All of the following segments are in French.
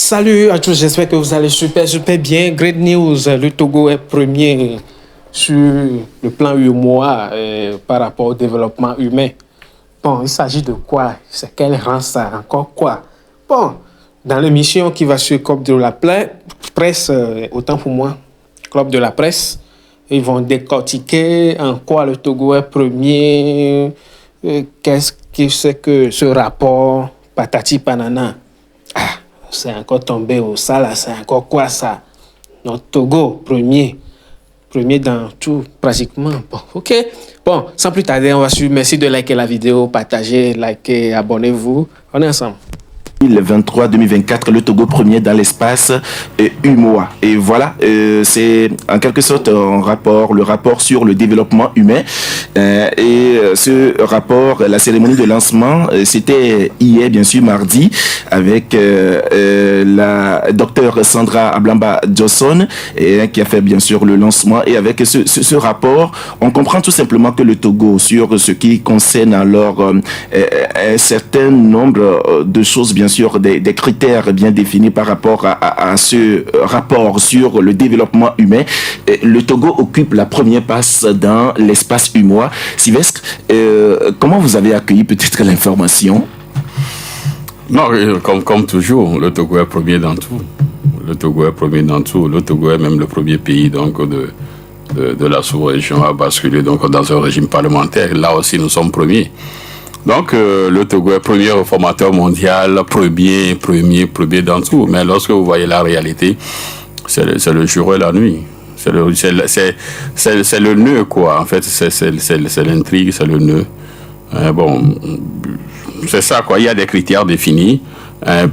Salut à tous, j'espère que vous allez super bien. Great news, le Togo est premier sur le plan UEMOA par rapport au développement humain. Bon, il s'agit de quoi? C'est quel rang ça? Encore quoi? Bon, dans l'émission qui va sur Club de la Presse, autant pour moi, Club de la Presse, ils vont décortiquer en quoi le Togo est premier, qu'est-ce que c'est que ce rapport patati panana. C'est encore tombé au sale, c'est encore quoi ça? Notre Togo, premier dans tout, pratiquement. Bon, ok. Bon, sans plus tarder, on va suivre. Merci de liker la vidéo, partager, liker, abonnez-vous. On est ensemble. 2023-2024, le Togo premier dans l'espace UEMOA. Et voilà, c'est en quelque sorte un rapport, le rapport sur le développement humain. Et ce rapport, la cérémonie de lancement, c'était hier, bien sûr, mardi, avec la docteure Sandra Ablamba Johnson, qui a fait bien sûr le lancement. Et avec ce rapport, on comprend tout simplement que le Togo, sur ce qui concerne alors un certain nombre de choses, bien sûr, des critères bien définis par rapport à ce rapport sur le développement humain. Le Togo occupe la première place dans l'espace UEMOA. Sylvestre, comment vous avez accueilli peut-être l'information? Non, comme toujours, le Togo est premier dans tout. Le Togo est premier dans tout. Le Togo est même le premier pays donc, de la sous-région à basculer donc, dans un régime parlementaire. Là aussi, nous sommes premiers. Donc, le Togo est premier réformateur mondial, premier dans tout. Mais lorsque vous voyez la réalité, c'est le jour et la nuit. C'est le nœud, quoi. En fait, c'est l'intrigue, c'est le nœud. Bon, c'est ça, quoi. Il y a des critères définis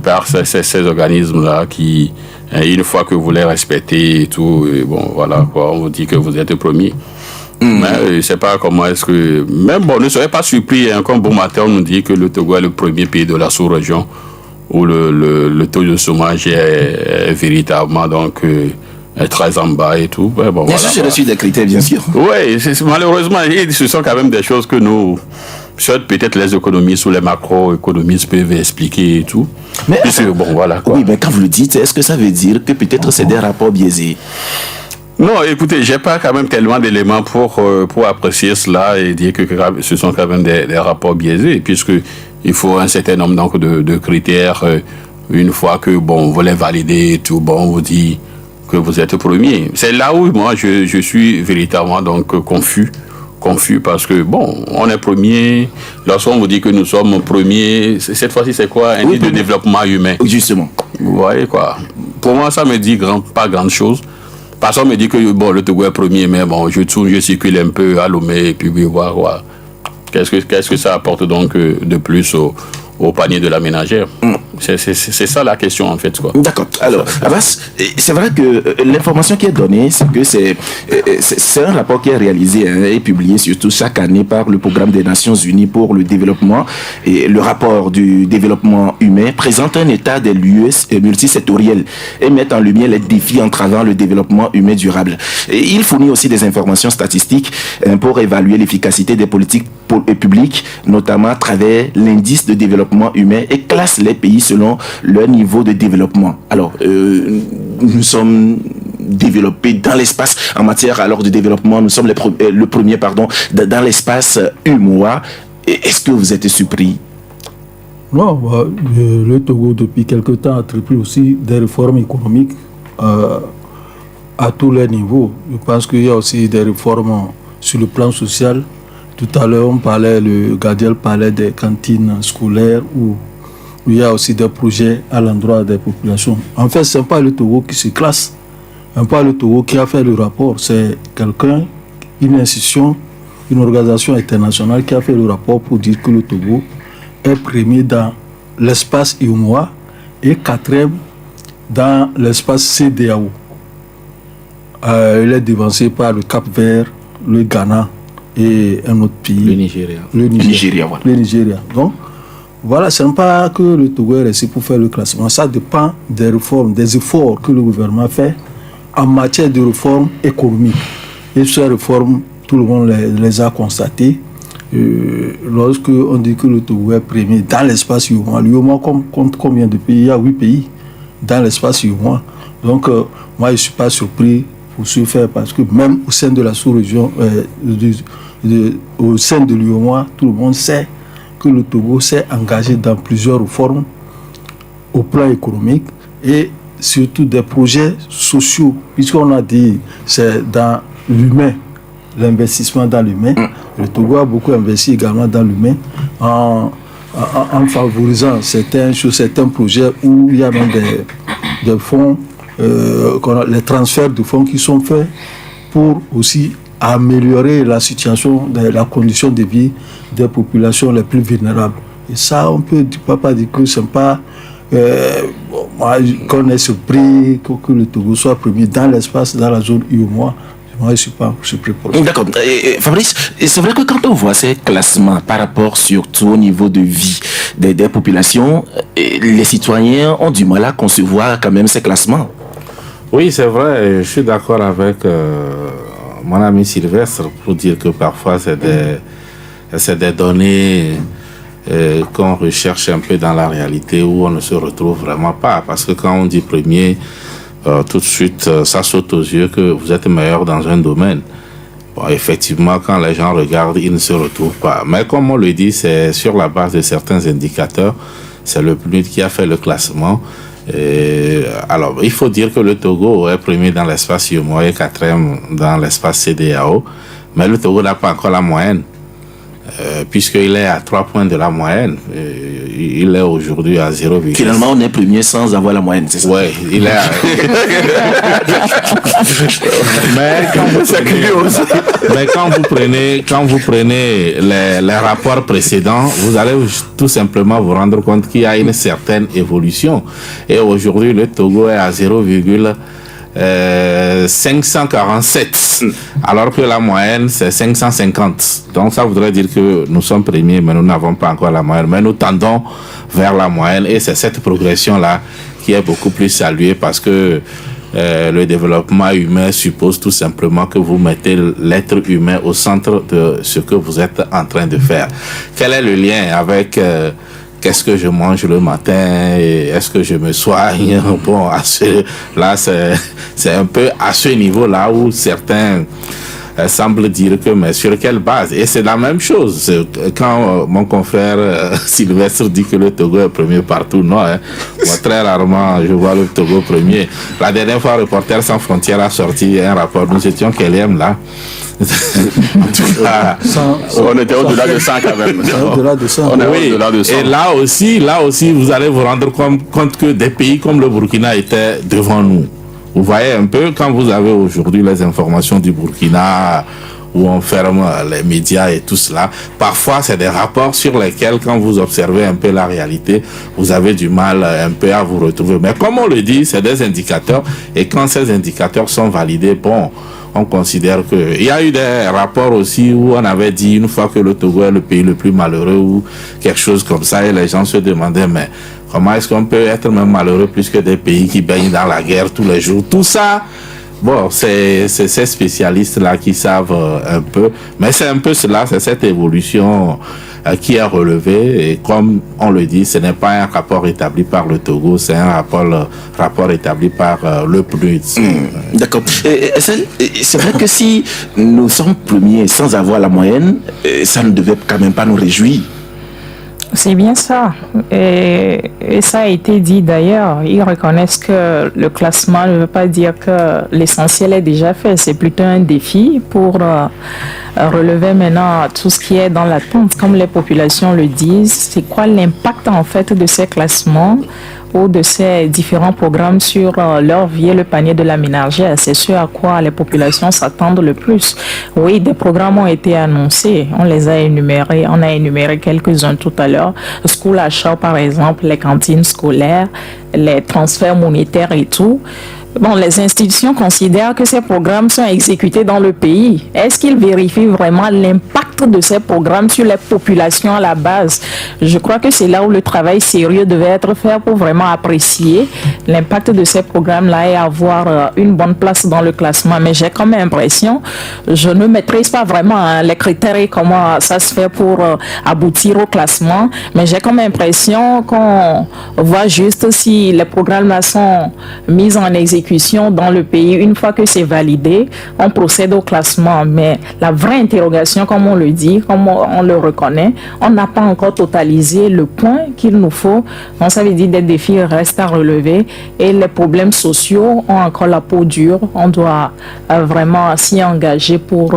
par ces organismes-là qui, une fois que vous les respectez et tout, et bon, voilà, quoi, on vous dit que vous êtes premier. Mais je ne sais pas comment est-ce que... Même bon, ne soyez pas surpris, hein, comme bon matin, on nous dit que le Togo est le premier pays de la sous-région où le taux de chômage est véritablement donc, est très en bas et tout. Ouais, bon, bien sûr, j'ai reçu des critères, bien sûr. Oui, malheureusement, ce sont quand même des choses que nous... Peut-être les économistes ou les macroéconomistes peuvent expliquer et tout. Mais, bon, voilà, quoi. Oui, mais quand vous le dites, est-ce que ça veut dire que peut-être c'est des rapports biaisés? Non, écoutez, j'ai pas quand même tellement d'éléments pour apprécier cela et dire que ce sont quand même des rapports biaisés, puisque il faut un certain nombre donc, de critères. Une fois que bon, vous les validez et tout, bon, on vous dit que vous êtes premier. C'est là où moi je suis véritablement donc confus parce que bon, on est premier. Lorsqu'on vous dit que nous sommes premiers, cette fois-ci c'est quoi? Un de développement humain. Justement. Vous voyez quoi? Pour moi, ça me dit pas grande chose. Personne me dit que bon, le Togo est premier, mais bon, je circule un peu à Lomé et puis voir quoi. Qu'est-ce que ça apporte donc de plus au panier de la ménagère? C'est ça la question en fait, quoi. D'accord. Alors, Abbas, c'est vrai que l'information qui est donnée, c'est que c'est un rapport qui est réalisé et publié surtout chaque année par le Programme des Nations Unies pour le développement. Et le rapport du développement humain présente un état des lieux multisectoriel et met en lumière les défis entravant le développement humain durable. Et il fournit aussi des informations statistiques pour évaluer l'efficacité des politiques publiques, notamment à travers l'indice de développement humain, et classe les pays selon leur niveau de développement. Alors, nous sommes développés dans l'espace en matière alors de développement. Nous sommes le premier dans l'espace UEMOA. Est-ce que vous êtes surpris? Non, le Togo depuis quelque temps a entrepris aussi des réformes économiques à tous les niveaux. Je pense qu'il y a aussi des réformes sur le plan social. Tout à l'heure, le Gadiel parlait des cantines scolaires où il y a aussi des projets à l'endroit des populations. En fait, ce n'est pas le Togo qui se classe, ce n'est pas le Togo qui a fait le rapport, c'est quelqu'un, une institution, une organisation internationale qui a fait le rapport pour dire que le Togo est premier dans l'espace UEMOA et quatrième dans l'espace CEDEAO. Il est devancé par le Cap-Vert, le Ghana et un autre pays. Le Nigeria. Le Nigeria. Donc, voilà, ce n'est pas que le Togo est resté pour faire le classement. Ça dépend des réformes, des efforts que le gouvernement fait en matière de réformes économiques. Et ces réformes, tout le monde les a constatées. Lorsque on dit que le Togo est premier dans l'espace UEMOA, l'UEMOA compte combien de pays? Il y a 8 pays. dans l'espace UEMOA. Donc, moi, je ne suis pas surpris pour ce faire parce que même au sein de la sous-région, au sein de l'UEMOA, tout le monde sait que le Togo s'est engagé dans plusieurs réformes au plan économique et surtout des projets sociaux, puisqu'on a dit c'est dans l'humain, l'investissement dans l'humain. Le Togo a beaucoup investi également dans l'humain en favorisant certains projets où il y a même des fonds, les transferts de fonds qui sont faits pour aussi améliorer la situation, la condition de vie des populations les plus vulnérables. Et ça, on peut pas dire que ce n'est pas... moi, qu'on est surpris que le Togo soit premier dans l'espace, dans la zone UEMOA. Moi, je ne suis pas surpris pour ça. D'accord. Fabrice, c'est vrai que quand on voit ces classements par rapport surtout au niveau de vie des populations, les citoyens ont du mal à concevoir quand même ces classements. Oui, c'est vrai. Je suis d'accord avec mon ami Sylvestre pour dire que parfois c'est des données qu'on recherche un peu dans la réalité où on ne se retrouve vraiment pas. Parce que quand on dit premier, tout de suite, ça saute aux yeux que vous êtes meilleur dans un domaine. Bon, effectivement, quand les gens regardent, ils ne se retrouvent pas. Mais comme on le dit, c'est sur la base de certains indicateurs. C'est le PNUD qui a fait le classement. Alors, il faut dire que le Togo est premier dans l'espace UEMOA et quatrième dans l'espace CEDEAO. Mais le Togo n'a pas encore la moyenne. Puisqu'il est à 3 points de la moyenne. Il est aujourd'hui à 0,5. Finalement, on est premier sans avoir la moyenne, c'est ça? Oui, il est à... Mais quand vous prenez les rapports précédents, vous allez tout simplement vous rendre compte qu'il y a une certaine évolution. Et aujourd'hui, le Togo est à 547, alors que la moyenne c'est 550. Donc ça voudrait dire que nous sommes premiers, mais nous n'avons pas encore la moyenne. Mais nous tendons vers la moyenne et c'est cette progression-là qui est beaucoup plus saluée parce que le développement humain suppose tout simplement que vous mettez l'être humain au centre de ce que vous êtes en train de faire. Quel est le lien avec... qu'est-ce que je mange le matin et est-ce que je me soigne? Bon, là, c'est un peu à ce niveau-là où certains semblent dire que, mais sur quelle base? Et c'est la même chose. Quand mon confrère Sylvestre dit que le Togo est premier partout, non. Moi, très rarement, je vois le Togo premier. La dernière fois, Reporters sans frontières a sorti un rapport. Nous étions quatrième là. En tout cas, on était au-delà de 100 quand même. Au-delà de 100. On est au-delà de 100. Et là aussi, vous allez vous rendre compte que des pays comme le Burkina étaient devant nous. Vous voyez un peu, quand vous avez aujourd'hui les informations du Burkina, où on ferme les médias et tout cela, parfois c'est des rapports sur lesquels, quand vous observez un peu la réalité, vous avez du mal un peu à vous retrouver. Mais comme on le dit, c'est des indicateurs, et quand ces indicateurs sont validés, bon, on considère que... Il y a eu des rapports aussi où on avait dit une fois que le Togo est le pays le plus malheureux ou quelque chose comme ça, et les gens se demandaient, mais comment est-ce qu'on peut être même malheureux plus que des pays qui baignent dans la guerre tous les jours? Tout ça, bon, c'est ces spécialistes-là qui savent un peu, mais c'est un peu cela, c'est cette évolution qui est relevée, et comme on le dit, ce n'est pas un rapport établi par le Togo, c'est un rapport établi par le PNUD. D'accord. C'est vrai que si nous sommes premiers sans avoir la moyenne, ça ne devait quand même pas nous réjouir. C'est bien ça. Et ça a été dit d'ailleurs. Ils reconnaissent que le classement ne veut pas dire que l'essentiel est déjà fait. C'est plutôt un défi pour relever maintenant tout ce qui est dans l'attente. Comme les populations le disent, c'est quoi l'impact en fait de ces classements ou de ces différents programmes sur leur vie et le panier de la ménagère? C'est ce à quoi les populations s'attendent le plus. Oui, des programmes ont été annoncés, on les a énumérés, on a énuméré quelques-uns tout à l'heure. School Achat par exemple, les cantines scolaires, les transferts monétaires et tout. Bon, les institutions considèrent que ces programmes sont exécutés dans le pays. Est-ce qu'ils vérifient vraiment l'impact de ces programmes sur les populations à la base? Je crois que c'est là où le travail sérieux devait être fait pour vraiment apprécier l'impact de ces programmes-là et avoir une bonne place dans le classement. Mais j'ai quand même l'impression, je ne maîtrise pas vraiment les critères et comment ça se fait pour aboutir au classement, mais j'ai comme impression qu'on voit juste si les programmes-là sont mis en exécution dans le pays. Une fois que c'est validé, on procède au classement. Mais la vraie interrogation, comme on le dit, comme on le reconnaît, on n'a pas encore totalisé le point qu'il nous faut. Donc ça veut dire des défis restent à relever et les problèmes sociaux ont encore la peau dure. On doit vraiment s'y engager pour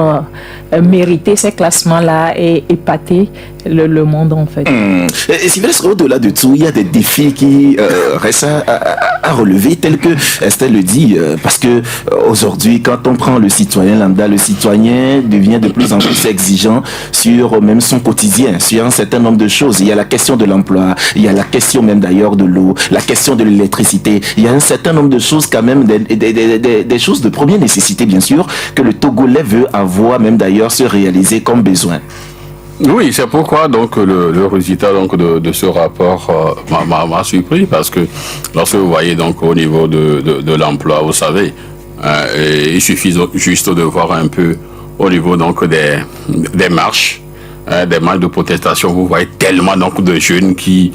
mériter ces classements-là et épater le monde en fait. Et Sylvestre, au-delà de tout, il y a des défis qui restent à relever, tels que Estelle le dit, parce que aujourd'hui, quand on prend le citoyen lambda, le citoyen devient de plus en plus exigeant sur même son quotidien, sur un certain nombre de choses. Il y a la question de l'emploi, il y a la question même d'ailleurs de l'eau, la question de l'électricité. Il y a un certain nombre de choses quand même, des choses de première nécessité bien sûr, que le Togolais veut avoir même d'ailleurs se réaliser comme besoin. Oui, c'est pourquoi donc le résultat donc de ce rapport m'a surpris, parce que lorsque vous voyez donc au niveau de l'emploi, vous savez, il suffit juste de voir un peu au niveau donc des marches de protestation. Vous voyez tellement donc de jeunes qui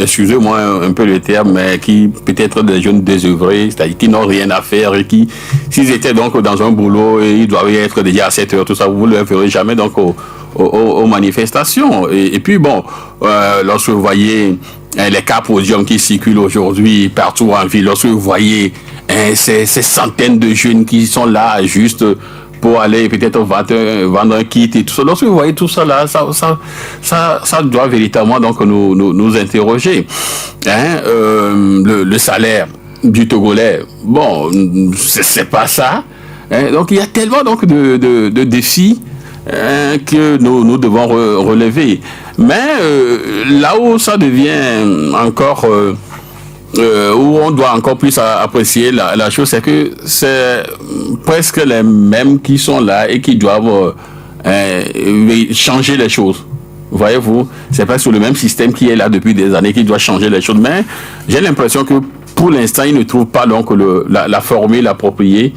excusez-moi un peu le terme, mais qui peut-être des jeunes désœuvrés, c'est-à-dire qui n'ont rien à faire et qui, s'ils étaient donc dans un boulot et ils doivent être déjà à 7 heures, tout ça, vous ne le verrez jamais donc aux manifestations. Et puis lorsque vous voyez les cas podiums qui circulent aujourd'hui partout en ville, lorsque vous voyez ces centaines de jeunes qui sont là juste pour aller peut-être vendre un kit et tout ça. Lorsque vous voyez tout ça là, ça doit véritablement donc nous interroger. Le salaire du Togolais, bon, c'est pas ça. Donc il y a tellement donc de défis que nous devons relever. Mais là où ça devient encore où on doit encore plus apprécier la chose, c'est que c'est presque les mêmes qui sont là et qui doivent changer les choses. Voyez-vous, c'est pas sur le même système qui est là depuis des années qui doit changer les choses. Mais j'ai l'impression que pour l'instant, ils ne trouvent pas donc la formule appropriée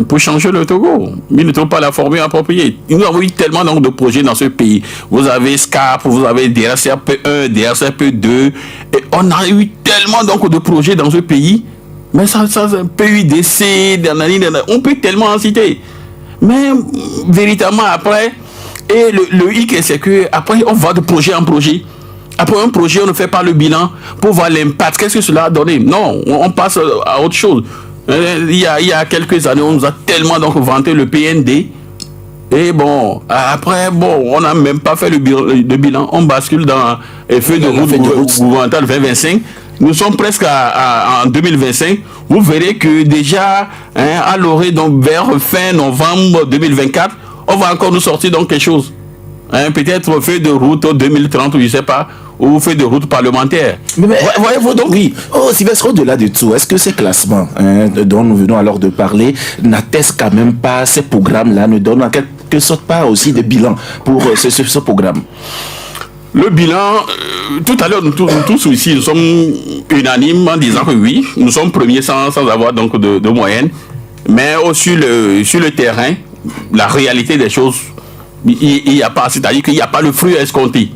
pour changer le Togo. Ils ne trouvent pas la formule appropriée. Nous avons eu tellement donc de projets dans ce pays. Vous avez SCAP, vous avez DRCP1, DRCP2, et on a eu tellement donc de projets dans ce pays. Mais ça PUDC, on peut tellement en citer. Mais véritablement après, et le hic c'est que après on va de projet en projet. Après un projet, on ne fait pas le bilan pour voir l'impact. Qu'est-ce que cela a donné? Non, on passe à autre chose. Il y a quelques années, on nous a tellement donc vanté le PND. Et après, on n'a même pas fait le bilan. On bascule dans les feuilles de route gouvernementale 2025. Nous sommes presque en 2025. Vous verrez que déjà, à l'orée, donc vers fin novembre 2024, on va encore nous sortir donc quelque chose. Peut-être feuille de route 2030, ou je ne sais pas, ou feuille de route parlementaire. Mais voyez-vous donc, oui. Sylvestre, au-delà de tout, est-ce que ces classements dont nous venons alors de parler n'attestent quand même pas, ces programmes-là ne donnent en quelque sorte pas aussi de bilan pour ce programme? Le bilan, tout à l'heure, nous tous ici, nous sommes unanimes en disant que oui, nous sommes premiers sans avoir donc de moyenne. Mais sur le terrain, la réalité des choses, il n'y a pas, c'est-à-dire qu'il n'y a pas le fruit escompté.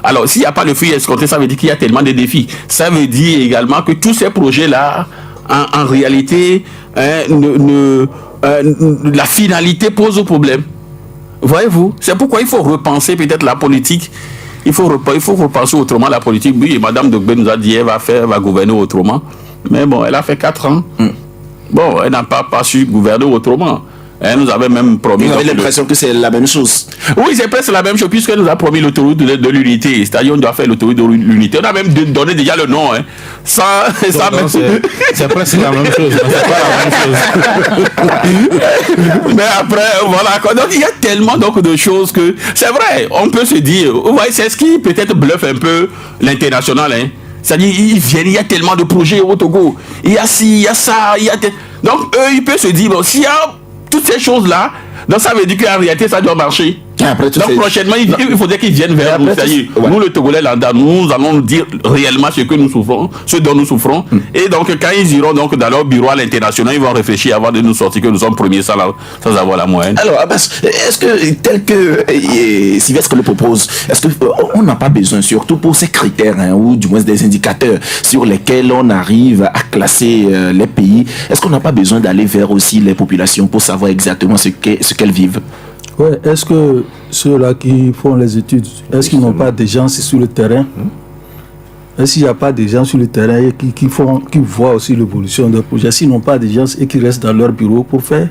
Alors, s'il n'y a pas le fruit escompté, ça veut dire qu'il y a tellement de défis. Ça veut dire également que tous ces projets-là, en réalité, la finalité pose problème. Voyez-vous, c'est pourquoi il faut repenser peut-être la politique. Il faut repenser autrement la politique. Oui, Madame Dogbe nous a dit qu'elle va gouverner autrement. Mais elle a fait 4 ans. Elle n'a pas su gouverner autrement. Elle nous avait même promis... Vous avez l'impression que c'est la même chose. Oui, c'est presque la même chose, puisqu'elle nous a promis l'autoroute de l'unité. C'est-à-dire, on doit faire l'autoroute de l'unité. On a même donné déjà le nom. C'est presque la même chose, mais c'est pas la même chose. Mais après, voilà. Donc, il y a tellement donc, de choses que... C'est vrai, on peut se dire... Vous voyez, c'est ce qui peut-être bluffe un peu l'international. C'est-à-dire, ils viennent, il y a tellement de projets au Togo. Il y a ci, il y a ça, il y a... Donc, eux, ils peuvent se dire, bon, s'il y a toutes ces choses-là, donc ça veut dire qu'en réalité, ça doit marcher. Après, Donc prochainement, il faudrait qu'ils viennent vers nous. C'est-à-dire, nous, le Togolais lambda, nous allons nous dire réellement ce que nous souffrons, ce dont nous souffrons. Et donc, quand ils iront donc dans leur bureau à l'international, ils vont réfléchir avant de nous sortir que nous sommes premiers sans avoir la moyenne. Alors, Abbas, est-ce que, tel que Sylvestre le propose, est-ce qu'on n'a pas besoin, surtout pour ces critères, ou du moins des indicateurs sur lesquels on arrive à classer les pays, est-ce qu'on n'a pas besoin d'aller vers aussi les populations pour savoir exactement ce qu'elles vivent? Ouais, est-ce que ceux-là qui font les études, est-ce qu'ils n'ont pas des gens sur le terrain? Est-ce qu'il n'y a pas des gens sur le terrain qui voient aussi l'évolution des projets? S'ils n'ont pas des gens et qui restent dans leur bureau pour faire,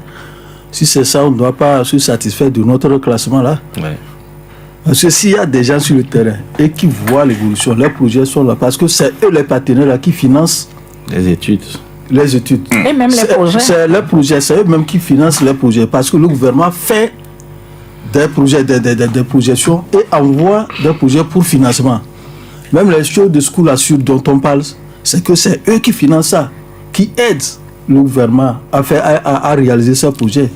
si c'est ça, on ne doit pas se satisfaire de notre classement là. Ouais. Parce que s'il y a des gens sur le terrain et qui voient l'évolution, les projets sont là, parce que c'est eux les partenaires là qui financent les études. Les études. Et même les projets. C'est les projets, c'est eux-mêmes qui financent les projets, parce que le gouvernement fait des projets, des projections et envoie des projets pour financement. Même les choses de school assure dont on parle, c'est que c'est eux qui financent ça, qui aident le gouvernement à réaliser ce projet.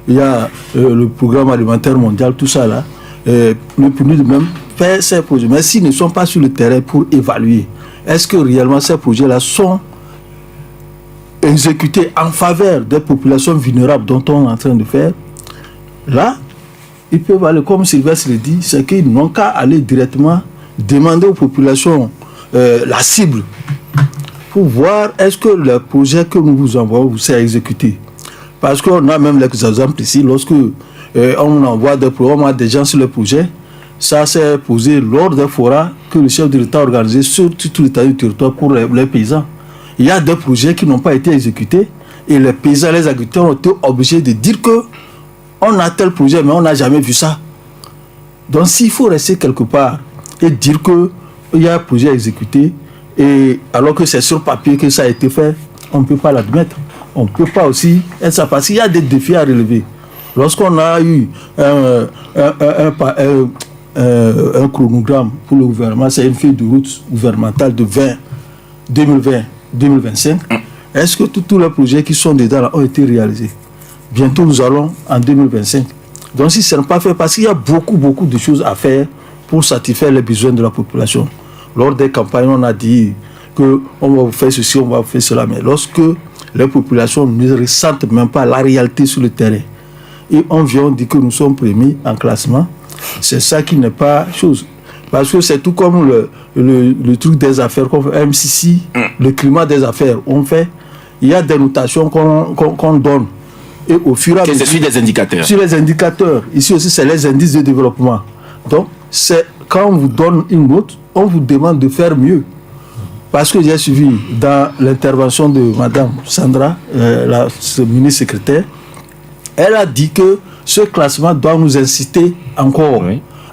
Il y a le programme alimentaire mondial, tout ça là. Le PNUD même fait ces projets. Mais s'ils ne sont pas sur le terrain pour évaluer, est-ce que réellement ces projets-là sont exécutés en faveur des populations vulnérables dont on est en train de faire? Là, ils peuvent aller, comme Sylvestre le dit, c'est qu'ils n'ont qu'à aller directement demander aux populations la cible pour voir est-ce que le projet que nous vous envoyons vous est exécuté. Parce qu'on a même les exemples ici, lorsque on envoie des gens sur le projet, ça s'est posé lors des forats que le chef de l'État a organisé sur tout l'état du territoire pour les paysans. Il y a des projets qui n'ont pas été exécutés et les paysans, les agriculteurs ont été obligés de dire que on a tel projet, mais on n'a jamais vu ça. Donc, s'il faut rester quelque part et dire qu'il y a un projet exécuté, et alors que c'est sur papier que ça a été fait, on ne peut pas l'admettre. On ne peut pas aussi être ça, parce qu'il y a des défis à relever. Lorsqu'on a eu un chronogramme pour le gouvernement, c'est une feuille de route gouvernementale de 2020-2025, est-ce que tous les projets qui sont dedans là ont été réalisés? Bientôt, nous allons en 2025. Donc, si ce n'est pas fait, parce qu'il y a beaucoup de choses à faire pour satisfaire les besoins de la population. Lors des campagnes, on a dit qu'on va vous faire ceci, on va vous faire cela. Mais lorsque les populations ne ressentent même pas la réalité sur le terrain, et on vient, on dit que nous sommes premiers en classement, c'est ça qui n'est pas chose. Parce que c'est tout comme le truc des affaires, comme MCC, le climat des affaires. On fait, il y a des notations qu'on donne. Et au fur et à mesure, c'est sur des indicateurs. Sur les indicateurs. Ici aussi, c'est les indices de développement. Donc, c'est quand on vous donne une note, on vous demande de faire mieux. Parce que j'ai suivi dans l'intervention de Madame Sandra, la ministre secrétaire, elle a dit que ce classement doit nous inciter encore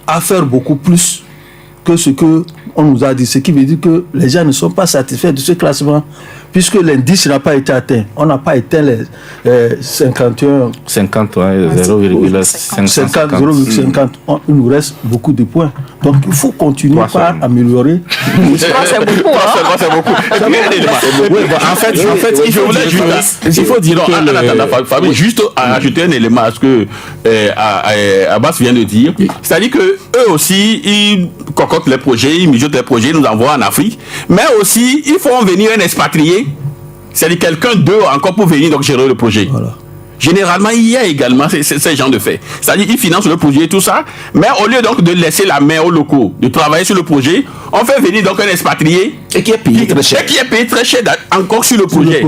à faire beaucoup plus que ce qu'on nous a dit. Ce qui veut dire que les gens ne sont pas satisfaits de ce classement, puisque l'indice n'a pas été atteint. On n'a pas atteint les 51... 50, 0,50. Il nous reste beaucoup de points. Donc il faut continuer par améliorer. C'est beaucoup, hein? C'est beaucoup. En fait, il faut dire, Fabi, juste ajouter un élément à ce que Abbas vient de dire. C'est-à-dire que eux aussi, ils concoctent les projets, ils mijotent les projets, ils nous envoient en Afrique. Mais aussi, ils font venir un expatrié, c'est-à-dire quelqu'un d'eux encore pour venir donc gérer le projet. Voilà. Généralement, il y a également ces gens de fait. C'est-à-dire qu'ils financent le projet et tout ça, mais au lieu donc de laisser la main aux locaux, de travailler sur le projet, on fait venir donc un expatrié et qui est payé très cher. Et qui est payé très cher encore sur le projet.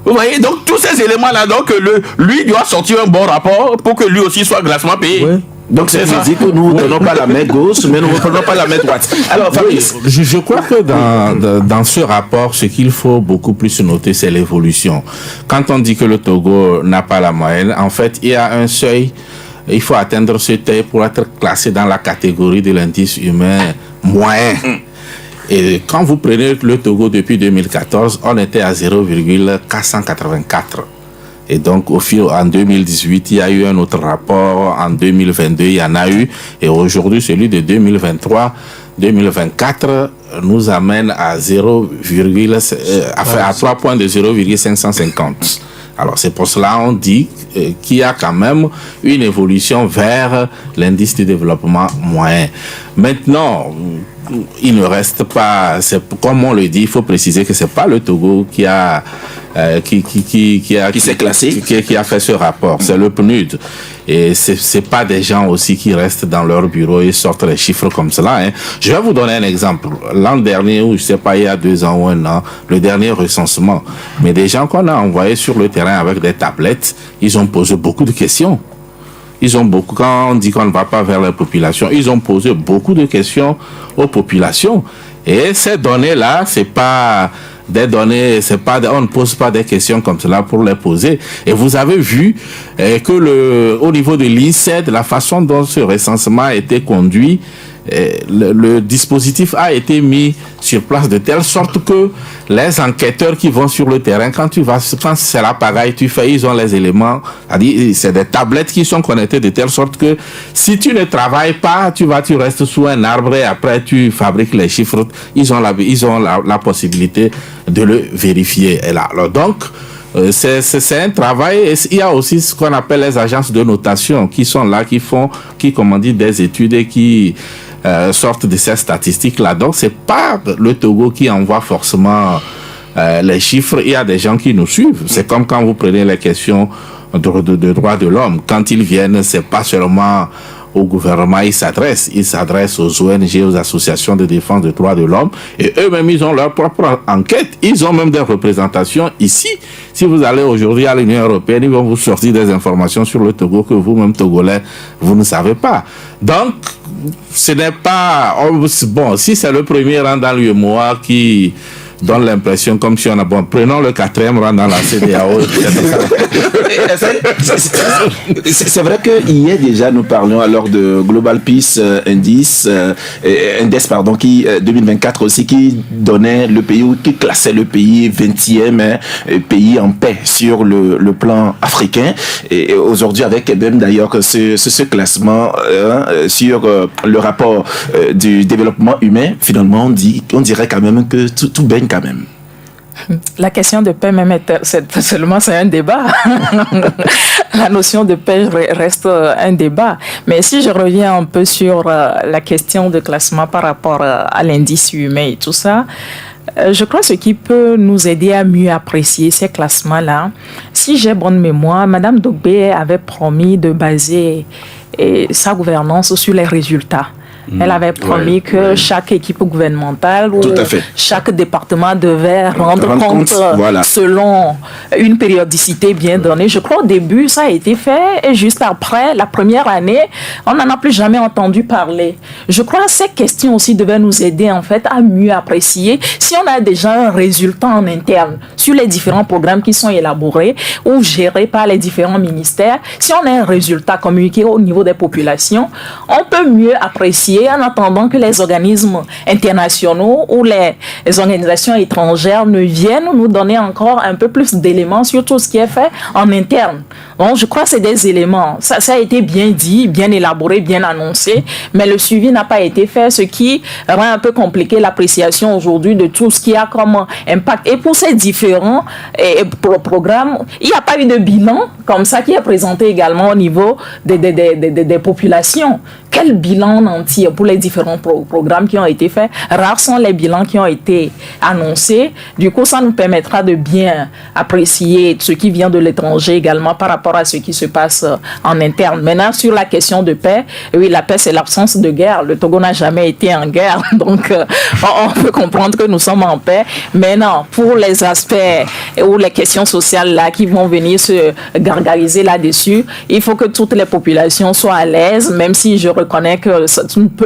Vous voyez, donc tous ces éléments-là, donc lui doit sortir un bon rapport pour que lui aussi soit grassement payé. Oui. Donc c'est dit que nous ne donnons pas la main gauche, mais nous ne prenons pas la main droite. Alors Fabrice, je crois que dans ce rapport, ce qu'il faut beaucoup plus noter, c'est l'évolution. Quand on dit que le Togo n'a pas la moyenne, en fait, il y a un seuil. Il faut atteindre ce seuil pour être classé dans la catégorie de l'indice humain moyen. Et quand vous prenez le Togo depuis 2014, on était à 0,484. Et donc, en 2018, il y a eu un autre rapport. En 2022, il y en a eu. Et aujourd'hui, celui de 2023, 2024 nous amène à 3 points de 0,550. Alors c'est pour cela on dit qu'il y a quand même une évolution vers l'indice de développement moyen. Maintenant, il ne reste pas, comme on le dit, il faut préciser que c'est pas le Togo qui s'est classé, qui a fait ce rapport, c'est le PNUD. Et c'est pas des gens aussi qui restent dans leur bureau et sortent les chiffres comme cela, hein. Je vais vous donner un exemple. L'an dernier, ou je sais pas, il y a 2 ans ou 1 an, le dernier recensement, mais des gens qu'on a envoyés sur le terrain avec des tablettes, ils ont posé beaucoup de questions. Quand on dit qu'on ne va pas vers la population, ils ont posé beaucoup de questions aux populations. Et ces données-là, c'est pas des données, on ne pose pas des questions comme cela pour les poser. Et vous avez vu que au niveau de l'INSED, la façon dont ce recensement a été conduit, le dispositif a été mis sur place de telle sorte que les enquêteurs qui vont sur le terrain, quand c'est la pagaille, ils ont les éléments, c'est des tablettes qui sont connectées de telle sorte que si tu ne travailles pas, tu restes sous un arbre et après tu fabriques les chiffres. Ils ont la possibilité de le vérifier. Et là, alors donc, c'est un travail. Et il y a aussi ce qu'on appelle les agences de notation qui sont là, qui commandent des études et qui sortent de ces statistiques-là. Donc, c'est pas le Togo qui envoie forcément les chiffres. Il y a des gens qui nous suivent. C'est comme quand vous prenez les questions de droits de l'homme. Quand ils viennent, c'est pas seulement au gouvernement, ils s'adressent aux ONG, aux associations de défense des droits de l'homme, et eux-mêmes, ils ont leur propre enquête. Ils ont même des représentations ici. Si vous allez aujourd'hui à l'Union européenne, ils vont vous sortir des informations sur le Togo que vous-même, Togolais, vous ne savez pas. Donc, ce n'est pas... Bon, si c'est le premier rang dans l'UEMOA qui donne l'impression comme si on a... Bon, prenons le 4e rang dans la CEDEAO. C'est vrai qu'hier déjà, nous parlions alors de Global Peace Index, qui 2024 aussi, qui donnait le pays, ou qui classait le pays 20e pays en paix sur le plan africain. Et aujourd'hui, avec même d'ailleurs ce classement sur le rapport du développement humain, finalement, on dirait quand même que tout baigne quand même. La question de paix même c'est un débat. La notion de paix reste un débat. Mais si je reviens un peu sur la question de classement par rapport à l'indice humain et tout ça, je crois que ce qui peut nous aider à mieux apprécier ces classements-là, si j'ai bonne mémoire, Madame Dogbé avait promis de baser sa gouvernance sur les résultats. Elle avait promis que chaque équipe gouvernementale ou chaque département devait rendre compte selon une périodicité bien donnée. Je crois au début, ça a été fait et juste après, la première année, on n'en a plus jamais entendu parler. Je crois que ces questions aussi devaient nous aider en fait à mieux apprécier si on a déjà un résultat en interne sur les différents programmes qui sont élaborés ou gérés par les différents ministères. Si on a un résultat communiqué au niveau des populations, on peut mieux apprécier en attendant que les organismes internationaux ou les organisations étrangères ne viennent nous donner encore un peu plus d'éléments sur tout ce qui est fait en interne. Donc, je crois que c'est des éléments. Ça a été bien dit, bien élaboré, bien annoncé, mais le suivi n'a pas été fait, ce qui rend un peu compliqué l'appréciation aujourd'hui de tout ce qui a comme impact. Et pour ces différents programmes, il n'y a pas eu de bilan comme ça qui est présenté également au niveau des populations. Quel bilan on en tire pour les différents programmes qui ont été faits? Rares sont les bilans qui ont été annoncés. Du coup, ça nous permettra de bien apprécier ce qui vient de l'étranger également par rapport à ce qui se passe en interne. Maintenant, sur la question de paix, oui, la paix, c'est l'absence de guerre. Le Togo n'a jamais été en guerre, donc on peut comprendre que nous sommes en paix. Maintenant, pour les aspects ou les questions sociales là qui vont venir se gargariser là-dessus, il faut que toutes les populations soient à l'aise, même si je reconnais que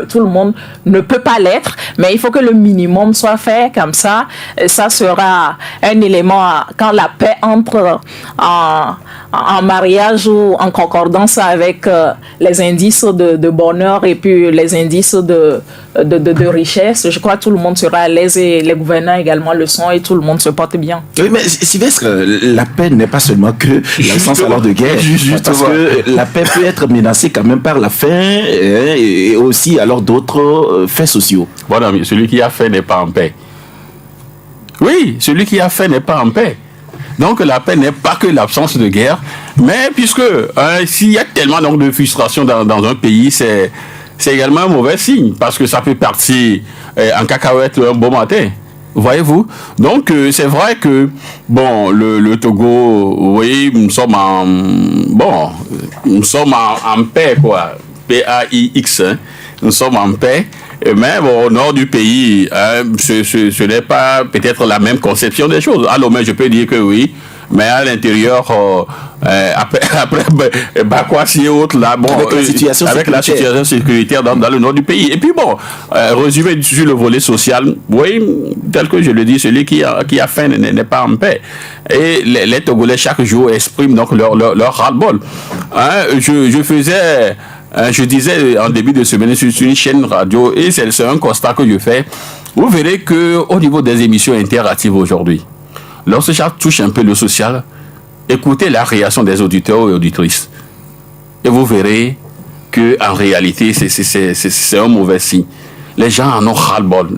tout le monde ne peut pas l'être, mais il faut que le minimum soit fait comme ça. Ça sera un élément quand la paix entre en mariage ou en concordance avec les indices de bonheur et puis les indices de richesse, je crois que tout le monde sera à l'aise et les gouvernants également le sont et tout le monde se porte bien. Oui, mais Sylvestre, la paix n'est pas seulement que l'absence alors de guerre, parce que la paix peut être menacée quand même par la faim et aussi alors d'autres faits sociaux. Voilà, mais celui qui a faim n'est pas en paix. Oui, celui qui a faim n'est pas en paix. Donc la paix n'est pas que l'absence de guerre, mais puisque s'il y a tellement donc, de frustration dans un pays, c'est également un mauvais signe, parce que ça peut partir en cacahuète un beau matin. Voyez-vous? Donc c'est vrai que bon le Togo, oui, nous sommes en paix quoi, PAIX, hein. Nous sommes en paix. Mais bon, au nord du pays, ce n'est pas peut-être la même conception des choses. Alors, mais je peux dire que oui, mais à l'intérieur, après Bakwasi et autres, là, bon, avec la situation sécuritaire dans le nord du pays. Et puis bon, résumé sur le volet social, oui, tel que je le dis, celui qui a faim n'est pas en paix. Et les Togolais, chaque jour, expriment donc leur ras-le-bol. Je disais en début de semaine sur une chaîne radio, et c'est un constat que je fais. Vous verrez qu'au niveau des émissions interactives aujourd'hui, lorsque ça touche un peu le social, écoutez la réaction des auditeurs et auditrices. Et vous verrez qu'en réalité, c'est un mauvais signe. Les gens en ont ras-le-bol.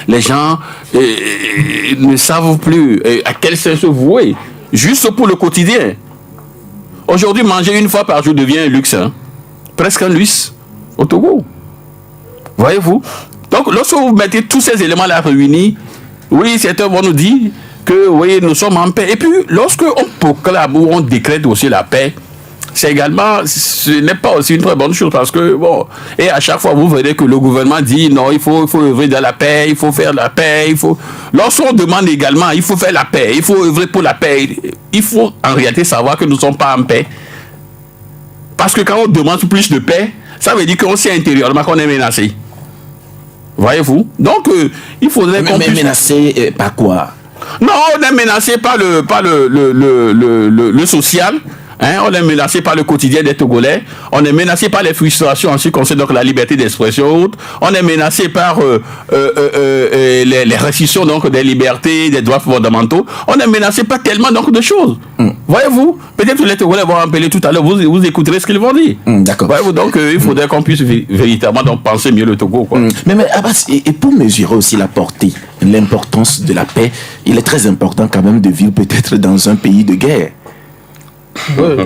Les gens ne savent plus à quel sens se vouer, juste pour le quotidien. Aujourd'hui, manger une fois par jour devient un luxe. Presque un luxe au Togo. Voyez-vous? Donc, lorsque vous mettez tous ces éléments-là réunis, oui, certains vont nous dire que, oui, nous sommes en paix. Et puis, lorsque on proclame ou on décrète aussi la paix, ce n'est pas aussi une très bonne chose parce que, bon, et à chaque fois, vous verrez que le gouvernement dit non, il faut œuvrer dans la paix, il faut faire la paix, Lorsqu'on demande également, il faut faire la paix, il faut œuvrer pour la paix, il faut en réalité savoir que nous ne sommes pas en paix. Parce que quand on demande plus de paix, ça veut dire qu'on sait intérieurement qu'on est menacé. Voyez-vous? Donc, il faudrait qu'on puisse... menacé par quoi? Non, on est menacé par le social. On est menacé par le quotidien des Togolais. On est menacé par les frustrations en ce qui concerne donc la liberté d'expression. On est menacé par les restrictions donc des libertés, des droits fondamentaux. On est menacé par tellement donc de choses. Voyez-vous? Peut-être que les Togolais vont appeler tout à l'heure. Vous écouterez ce qu'ils vont dire. D'accord. Voyez-vous? Donc il faudrait qu'on puisse véritablement donc penser mieux le Togo. Quoi. Mais Abbas, et pour mesurer aussi la portée, l'importance de la paix, il est très important quand même de vivre peut-être dans un pays de guerre. Oui.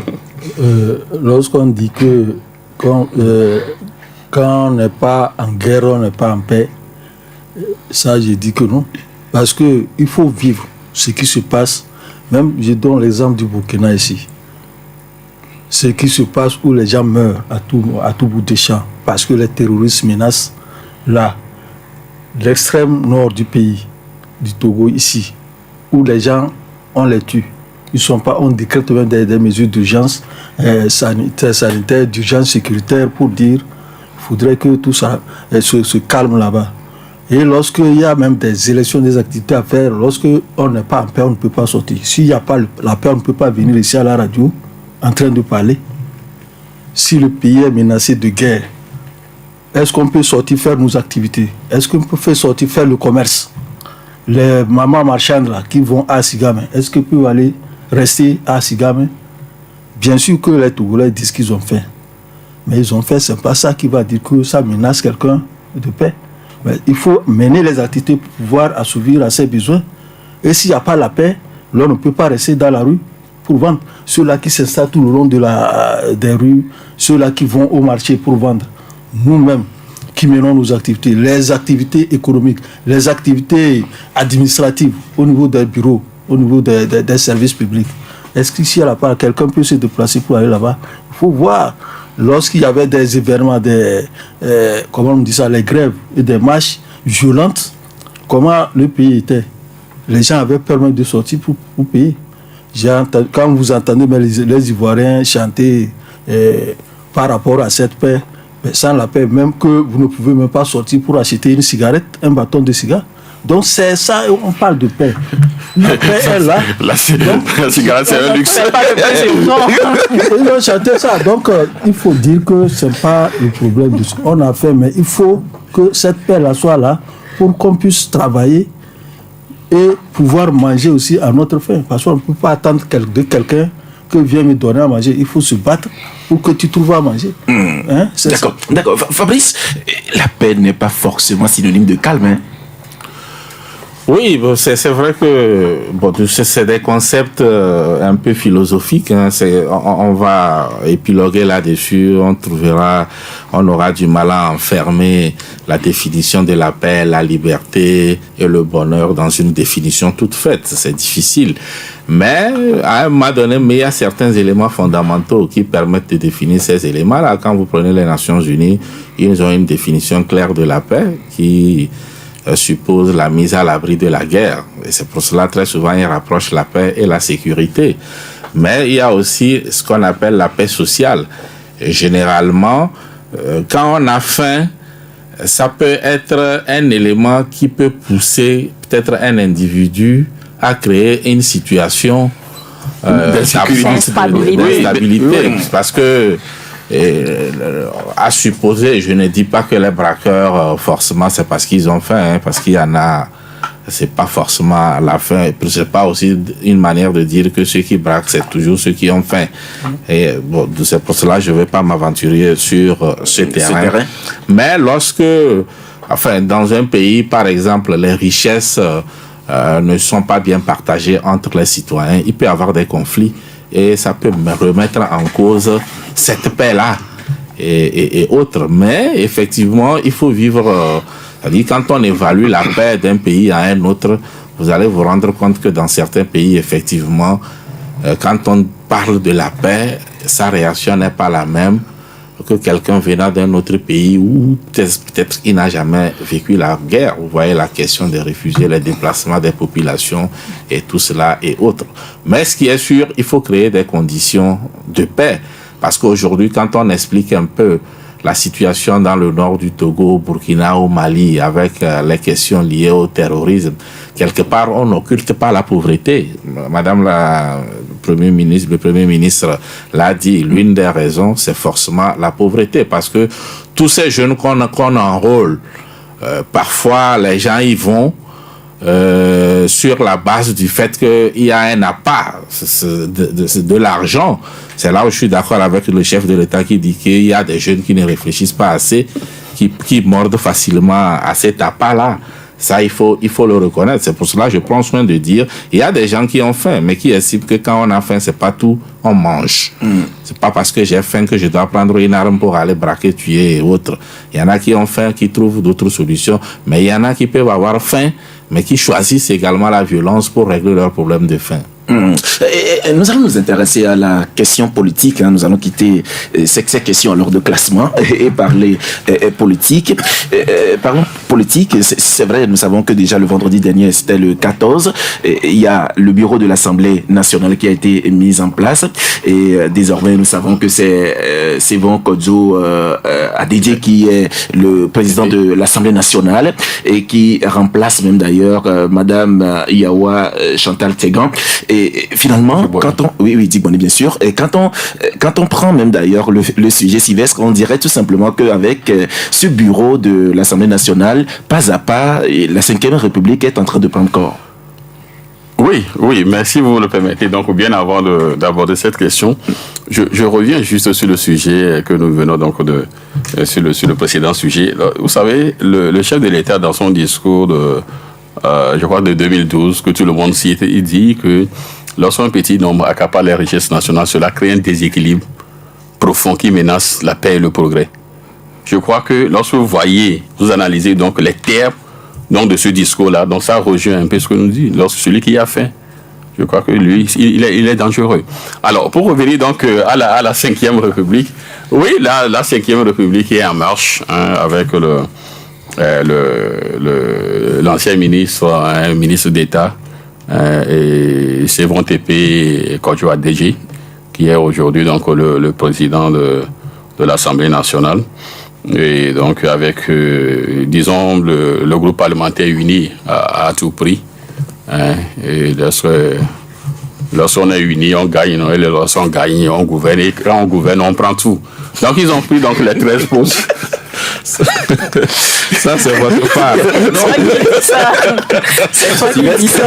Lorsqu'on dit que quand on n'est pas en guerre, on n'est pas en paix, ça je dis que non. Parce qu'il faut vivre ce qui se passe. Même, je donne l'exemple du Burkina ici. Ce qui se passe où les gens meurent à tout bout de champ. Parce que les terroristes menacent là, l'extrême nord du pays, du Togo ici, où les gens, on les tue. On décrète même des mesures d'urgence sanitaire, d'urgence sécuritaire pour dire qu'il faudrait que tout ça se calme là-bas. Et lorsqu'il y a même des élections, des activités à faire, lorsqu'on n'est pas en paix, on ne peut pas sortir. S'il n'y a pas la paix, on ne peut pas venir ici à la radio en train de parler. Si le pays est menacé de guerre, est-ce qu'on peut sortir faire nos activités? Est-ce qu'on peut sortir faire le commerce? Les mamans marchandes là, qui vont à Sigame, est-ce qu'ils peuvent aller rester à Sigame? Bien sûr que les Togolais disent qu'ils ont fait. Mais ils ont fait, c'est pas ça qui va dire que ça menace quelqu'un de paix. Mais il faut mener les activités pour pouvoir assouvir à ses besoins. Et s'il n'y a pas la paix, l'on ne peut pas rester dans la rue pour vendre. Ceux-là qui s'installent tout le long des rues, ceux-là qui vont au marché pour vendre. Nous-mêmes, qui menons nos activités, les activités économiques, les activités administratives au niveau des bureaux, au niveau des services publics. Est-ce qu'ici, à la part, quelqu'un peut se déplacer pour aller là-bas? Il faut voir, lorsqu'il y avait des événements, comment on dit ça, les grèves et des marches violentes, comment le pays était. Les gens avaient peur même de sortir pour payer. Quand vous entendez les Ivoiriens chanter par rapport à cette paix, sans la paix, même que vous ne pouvez même pas sortir pour acheter une cigarette, un bâton de cigare. Donc c'est ça, on parle de paix. La paix est là. La cigarette, c'est un luxe. C'est pas le plus urgent. Ils ont chanté ça. Donc, il faut dire que ce n'est pas le problème de ce qu'on a fait, mais il faut que cette paix-là soit là pour qu'on puisse travailler et pouvoir manger aussi à notre faim. Parce qu'on ne peut pas attendre de quelqu'un que viens me donner à manger. Il faut se battre pour que tu trouves à manger. Hein? D'accord, d'accord. Fabrice, la paix n'est pas forcément synonyme de calme. Hein? Oui, c'est vrai que c'est des concepts un peu philosophiques. Hein. On va épiloguer là-dessus. On aura du mal à enfermer la définition de la paix, la liberté et le bonheur dans une définition toute faite. C'est difficile. Mais à un moment donné, il y a certains éléments fondamentaux qui permettent de définir ces éléments-là. Quand vous prenez les Nations Unies, ils ont une définition claire de la paix qui suppose la mise à l'abri de la guerre. Et c'est pour cela, très souvent, ils rapprochent la paix et la sécurité. Mais il y a aussi ce qu'on appelle la paix sociale. Et généralement, quand on a faim, ça peut être un élément qui peut pousser peut-être un individu à créer une situation d'instabilité. Parce que à supposer, je ne dis pas que les braqueurs forcément c'est parce qu'ils ont faim, hein, parce qu'il y en a, c'est pas forcément la faim, c'est pas aussi une manière de dire que ceux qui braquent c'est toujours ceux qui ont faim. Et bon, c'est pour cela que je vais pas m'aventurer sur ce terrain. Mais lorsque, enfin, dans un pays par exemple les richesses ne sont pas bien partagées entre les citoyens, il peut y avoir des conflits. Et ça peut me remettre en cause cette paix-là et autres. Mais effectivement, il faut vivre. C'est-à-dire, quand on évalue la paix d'un pays à un autre, vous allez vous rendre compte que dans certains pays, effectivement, quand on parle de la paix, sa réaction n'est pas la même que quelqu'un venant d'un autre pays où peut-être il n'a jamais vécu la guerre. Vous voyez la question des réfugiés, les déplacements des populations et tout cela et autres. Mais ce qui est sûr, il faut créer des conditions de paix. Parce qu'aujourd'hui, quand on explique un peu la situation dans le nord du Togo, au Burkina, au Mali, avec les questions liées au terrorisme, quelque part, on n'occulte pas la pauvreté. Madame le Premier ministre l'a dit, l'une des raisons, c'est forcément la pauvreté. Parce que tous ces jeunes qu'on enrôle, parfois, les gens y vont sur la base du fait qu'il y a un appât de l'argent. C'est là où je suis d'accord avec le chef de l'État qui dit qu'il y a des jeunes qui ne réfléchissent pas assez, qui mordent facilement à cet appât-là. Ça, il faut le reconnaître. C'est pour cela que je prends soin de dire, il y a des gens qui ont faim, mais qui estiment que quand on a faim, c'est pas tout, on mange. C'est pas parce que j'ai faim que je dois prendre une arme pour aller braquer, tuer et autres. Il y en a qui ont faim, qui trouvent d'autres solutions, mais il y en a qui peuvent avoir faim, mais qui choisissent également la violence pour régler leurs problèmes de faim. Nous allons nous intéresser à la question politique. Hein. Nous allons quitter ces questions lors de classement et parler politique. Parlons politique. C'est vrai, nous savons que déjà le vendredi dernier, c'était le 14. Il y a le bureau de l'Assemblée nationale qui a été mis en place. Et désormais, nous savons que c'est Sévan Kodzo Adedje qui est le président de l'Assemblée nationale et qui remplace même d'ailleurs Madame Yawa Chantal Tegan. Et finalement, quand on, oui, Digboni, bien sûr. Et quand on prend même d'ailleurs le sujet Sylvestre, on dirait tout simplement qu'avec ce bureau de l'Assemblée nationale, pas à pas, la 5e République est en train de prendre corps. Oui, mais si vous le permettez, donc bien avant d'aborder cette question, je reviens juste sur le sujet que nous venons donc sur le précédent sujet. Vous savez, le chef de l'État dans son discours je crois de 2012, que tout le monde cite, il dit que lorsqu'un petit nombre accapare les richesses nationales, cela crée un déséquilibre profond qui menace la paix et le progrès. Je crois que lorsque vous analysez donc les termes donc, de ce discours-là, donc ça rejoint un peu ce que nous dit, lorsque celui qui a faim, je crois que lui, il est dangereux. Alors, pour revenir donc à la 5e République, oui, la 5e République est en marche avec l'ancien ministre d'État et Sévan Kodzo Adedje, qui est aujourd'hui donc le président de l'Assemblée nationale. Et donc avec, disons, le groupe parlementaire uni à tout prix Hein, et lorsqu'on est unis, on gagne, et lorsqu'on gagne, on gouverne, et quand on gouverne, on prend tout. Donc ils ont pris donc les 13 postes. Ça, c'est votre part. C'est toi qui dis ça.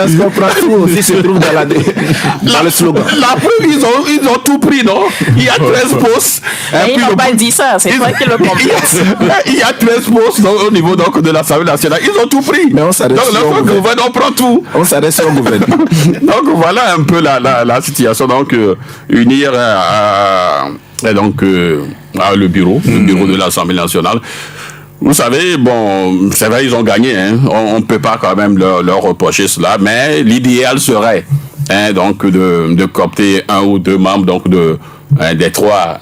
Est-ce qu'on prend tout aussi se trouve dans le slogan? La preuve, ils ont tout pris, non? Il y a 13 postes. Mais ils n'ont pas dit ça, c'est toi qui le complète. Il y a 13 postes donc, au niveau donc, de l'Assemblée nationale. Ils ont tout pris. Mais on s'arrête donc, sur le gouvernement, on prend tout. On s'arrête sur le gouvernement. Donc, voilà un peu la situation. Donc, unir donc, le bureau de l'Assemblée nationale. Vous savez, bon, c'est vrai, ils ont gagné. Hein. On ne peut pas quand même leur reprocher cela, mais l'idéal serait donc de coopter un ou deux membres donc des 3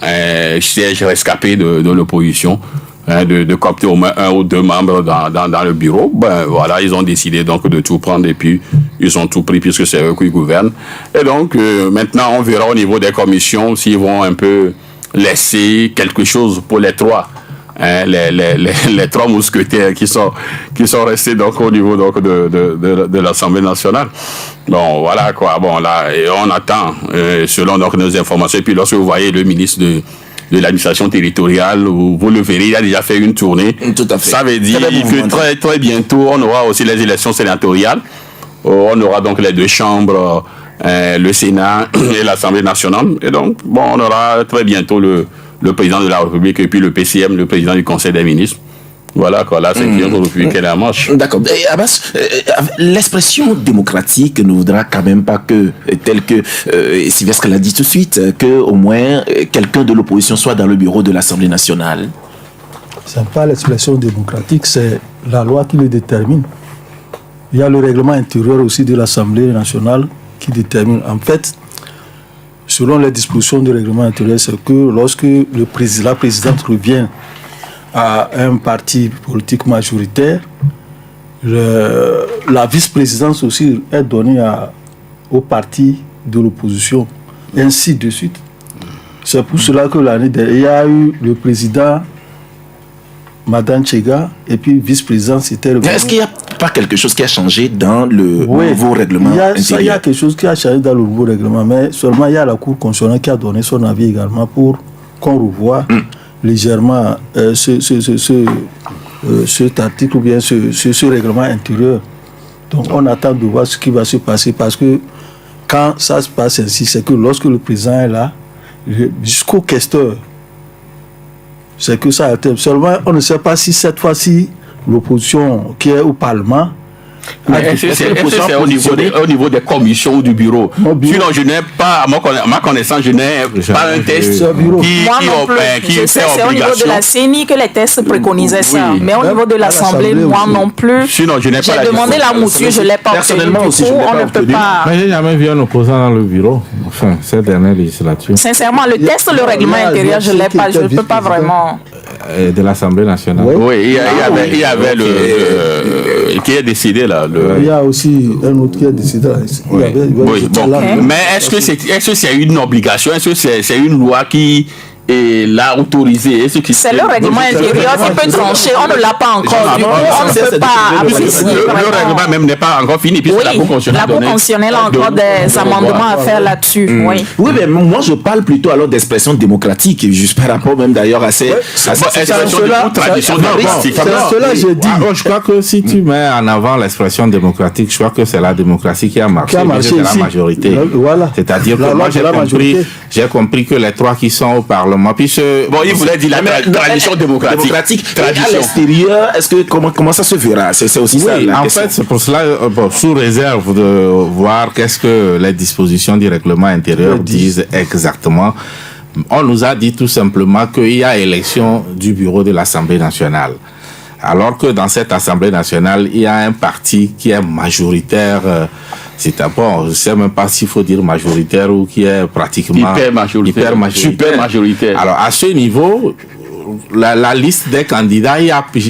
sièges rescapés de l'opposition, de coopter au moins un ou deux membres dans le bureau. Ben voilà, ils ont décidé donc de tout prendre et puis ils ont tout pris puisque c'est eux qui gouvernent. Et donc maintenant, on verra au niveau des commissions s'ils vont un peu laisser quelque chose pour les 3. Les 3 mousquetaires qui sont restés donc au niveau donc de l'Assemblée nationale. Bon, voilà quoi. Bon, là, et on attend, selon donc nos informations. Et puis, lorsque vous voyez le ministre de l'administration territoriale, vous le verrez, il a déjà fait une tournée. Tout à fait. Ça veut dire que très, très bientôt, on aura aussi les élections sénatoriales. On aura donc les 2 chambres, le Sénat et l'Assemblée nationale. Et donc, bon, on aura très bientôt le président de la République et puis le PCM, le président du Conseil des ministres. Voilà, quoi, là, c'est qui notre République est en marche. D'accord. Abbas, l'expression démocratique ne voudra quand même pas que, tel que Sylvestre l'a dit tout de suite, que au moins quelqu'un de l'opposition soit dans le bureau de l'Assemblée nationale. Ce n'est pas l'expression démocratique, c'est la loi qui le détermine. Il y a le règlement intérieur aussi de l'Assemblée nationale qui détermine. En fait, selon les dispositions du règlement intérieur, c'est que lorsque la présidente revient à un parti politique majoritaire, la vice-présidence aussi est donnée au parti de l'opposition, et ainsi de suite. C'est pour cela que l'année dernière, il y a eu le président, Madame Tchega, et puis vice-président, c'était le... Est-ce qu'il n'y a pas quelque chose qui a changé dans le nouveau règlement intérieur? Il y a quelque chose qui a changé dans le nouveau règlement, mais seulement il y a la Cour constitutionnelle qui a donné son avis également pour qu'on revoie légèrement cet article ou bien ce règlement intérieur. Donc on attend de voir ce qui va se passer parce que quand ça se passe ainsi, c'est que lorsque le président est là, jusqu'au questeur, c'est que ça alterne. Seulement, on ne sait pas si cette fois-ci, l'opposition qui est au Parlement... Est-ce que c'est au niveau des commissions ou du bureau? Sinon, je n'ai pas, à ma connaissance, je n'ai pas un test qui fait c'est au niveau de la CENI que les tests préconisaient ça. Oui. Mais au niveau de l'Assemblée, moi non plus. Sinon, je n'ai pas J'ai demandé la mouture, je ne l'ai pas obtenu. Personnellement aussi, je ne l'ai pas obtenu. Mais j'ai jamais vu un opposant dans le bureau, enfin, cette dernière législature. Sincèrement, le test, le règlement intérieur, je ne l'ai pas, je ne peux pas vraiment... De l'Assemblée nationale. Oui, il y avait le qui est décidé là. Il y a aussi un autre qui est décidé. Oui, bon. Mais est-ce que c'est une obligation? Est-ce que c'est une loi qui est là autorisée? C'est le règlement intérieur qui peut trancher. On ne l'a pas encore. Du coup, on ne peut pas apprécier. Le règlement même n'est pas encore fini puisque la Cour constitutionnelle a encore des amendements à faire là-dessus. Oui, mais moi je parle plutôt alors d'expression démocratique, juste par rapport même d'ailleurs à ces expressions de tradition démocratique. Cela, je dis. Je crois que si tu mets en avant l'expression démocratique, je crois que c'est la démocratie qui a marché c'est la majorité. C'est-à-dire que moi j'ai compris que les 3 qui sont au Parlement. Bon, il voulait dire la tradition démocratique. À l'extérieur, est-ce que comment ça se verra? C'est aussi ça. En fait, c'est pour cela, sous réserve de voir qu'est-ce que les dispositions du règlement intérieur disent exactement. On nous a dit tout simplement qu'il y a élection du bureau de l'Assemblée nationale. Alors que dans cette Assemblée nationale, il y a un parti qui est majoritaire. Je ne sais même pas s'il faut dire majoritaire ou qui est pratiquement hyper majoritaire. Alors à ce niveau, la liste des candidats, il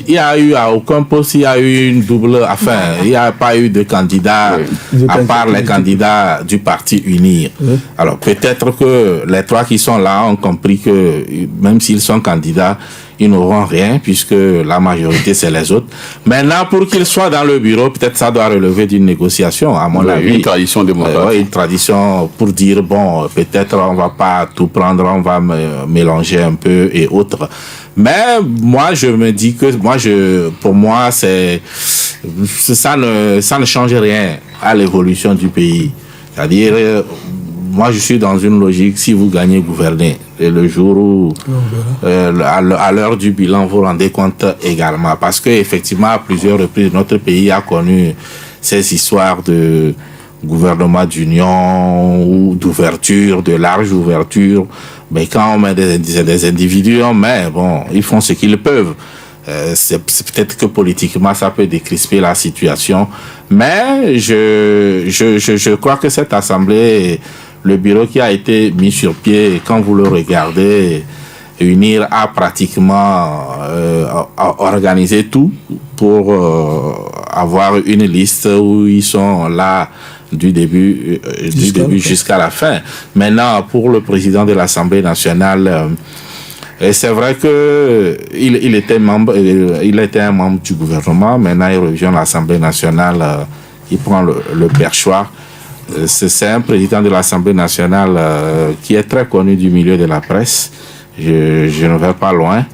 y a eu à aucun poste, il y a eu une double, il n'y a pas eu de candidats à part les candidats du parti Unir. Alors peut-être que les 3 qui sont là ont compris que même s'ils sont candidats, ils n'auront rien puisque la majorité, c'est les autres. Maintenant, pour qu'ils soient dans le bureau, peut-être ça doit relever d'une négociation, à mon avis. Une tradition démocratique. Une tradition pour dire, bon, peut-être on va pas tout prendre, on va mélanger un peu et autres. Mais moi, je me dis que pour moi, ça ne change rien à l'évolution du pays. C'est-à-dire, moi, je suis dans une logique, si vous gagnez, gouvernez. Et le jour où, à l'heure du bilan, vous vous rendez compte également. Parce qu'effectivement, à plusieurs reprises, notre pays a connu ces histoires de gouvernement d'union ou d'ouverture, de large ouverture. Mais quand on met des individus, ils font ce qu'ils peuvent. C'est peut-être que politiquement, ça peut décrisper la situation. Mais je crois que cette assemblée, le bureau qui a été mis sur pied, quand vous le regardez, UNIR a pratiquement organisé tout pour avoir une liste où ils sont là du début jusqu'à la fin. Maintenant, pour le président de l'Assemblée nationale, et c'est vrai que il était un membre du gouvernement. Maintenant, il revient à l'Assemblée nationale, il prend le perchoir. C'est un président de l'Assemblée nationale qui est très connu du milieu de la presse. Je ne vais pas loin.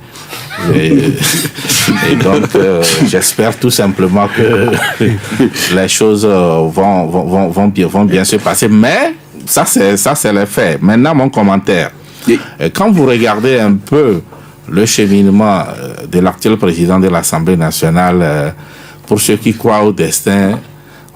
Et donc, j'espère tout simplement que les choses vont bien se passer. Mais ça, c'est les faits. Maintenant, mon commentaire. Quand vous regardez un peu le cheminement de l'actuel président de l'Assemblée nationale, pour ceux qui croient au destin,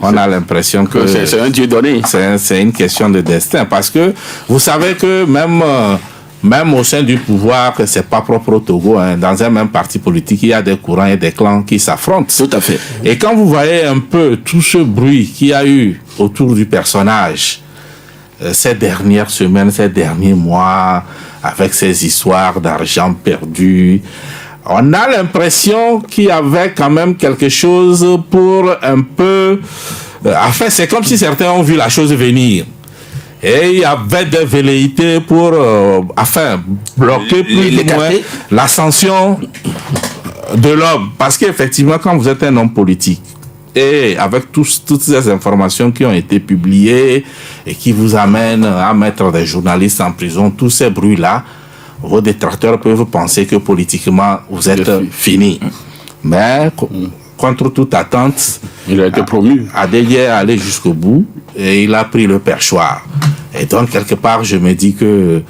on a l'impression que c'est un Dieu donné. C'est une question de destin. Parce que vous savez que même au sein du pouvoir, c'est pas propre au Togo, dans un même parti politique, il y a des courants et des clans qui s'affrontent. Tout à fait. Et quand vous voyez un peu tout ce bruit qu'il y a eu autour du personnage, ces dernières semaines, ces derniers mois, avec ces histoires d'argent perdu, on a l'impression qu'il y avait quand même quelque chose pour un peu... Enfin, c'est comme si certains ont vu la chose venir. Et il y avait des velléités pour, bloquer plus ou moins l'ascension de l'homme. Parce qu'effectivement, quand vous êtes un homme politique, et avec toutes ces informations qui ont été publiées et qui vous amènent à mettre des journalistes en prison, tous ces bruits-là, vos détracteurs peuvent penser que politiquement, vous êtes fini. Mais, contre toute attente, il a été promu. Adélie est allé jusqu'au bout et il a pris le perchoir. Et donc, quelque part, je me dis que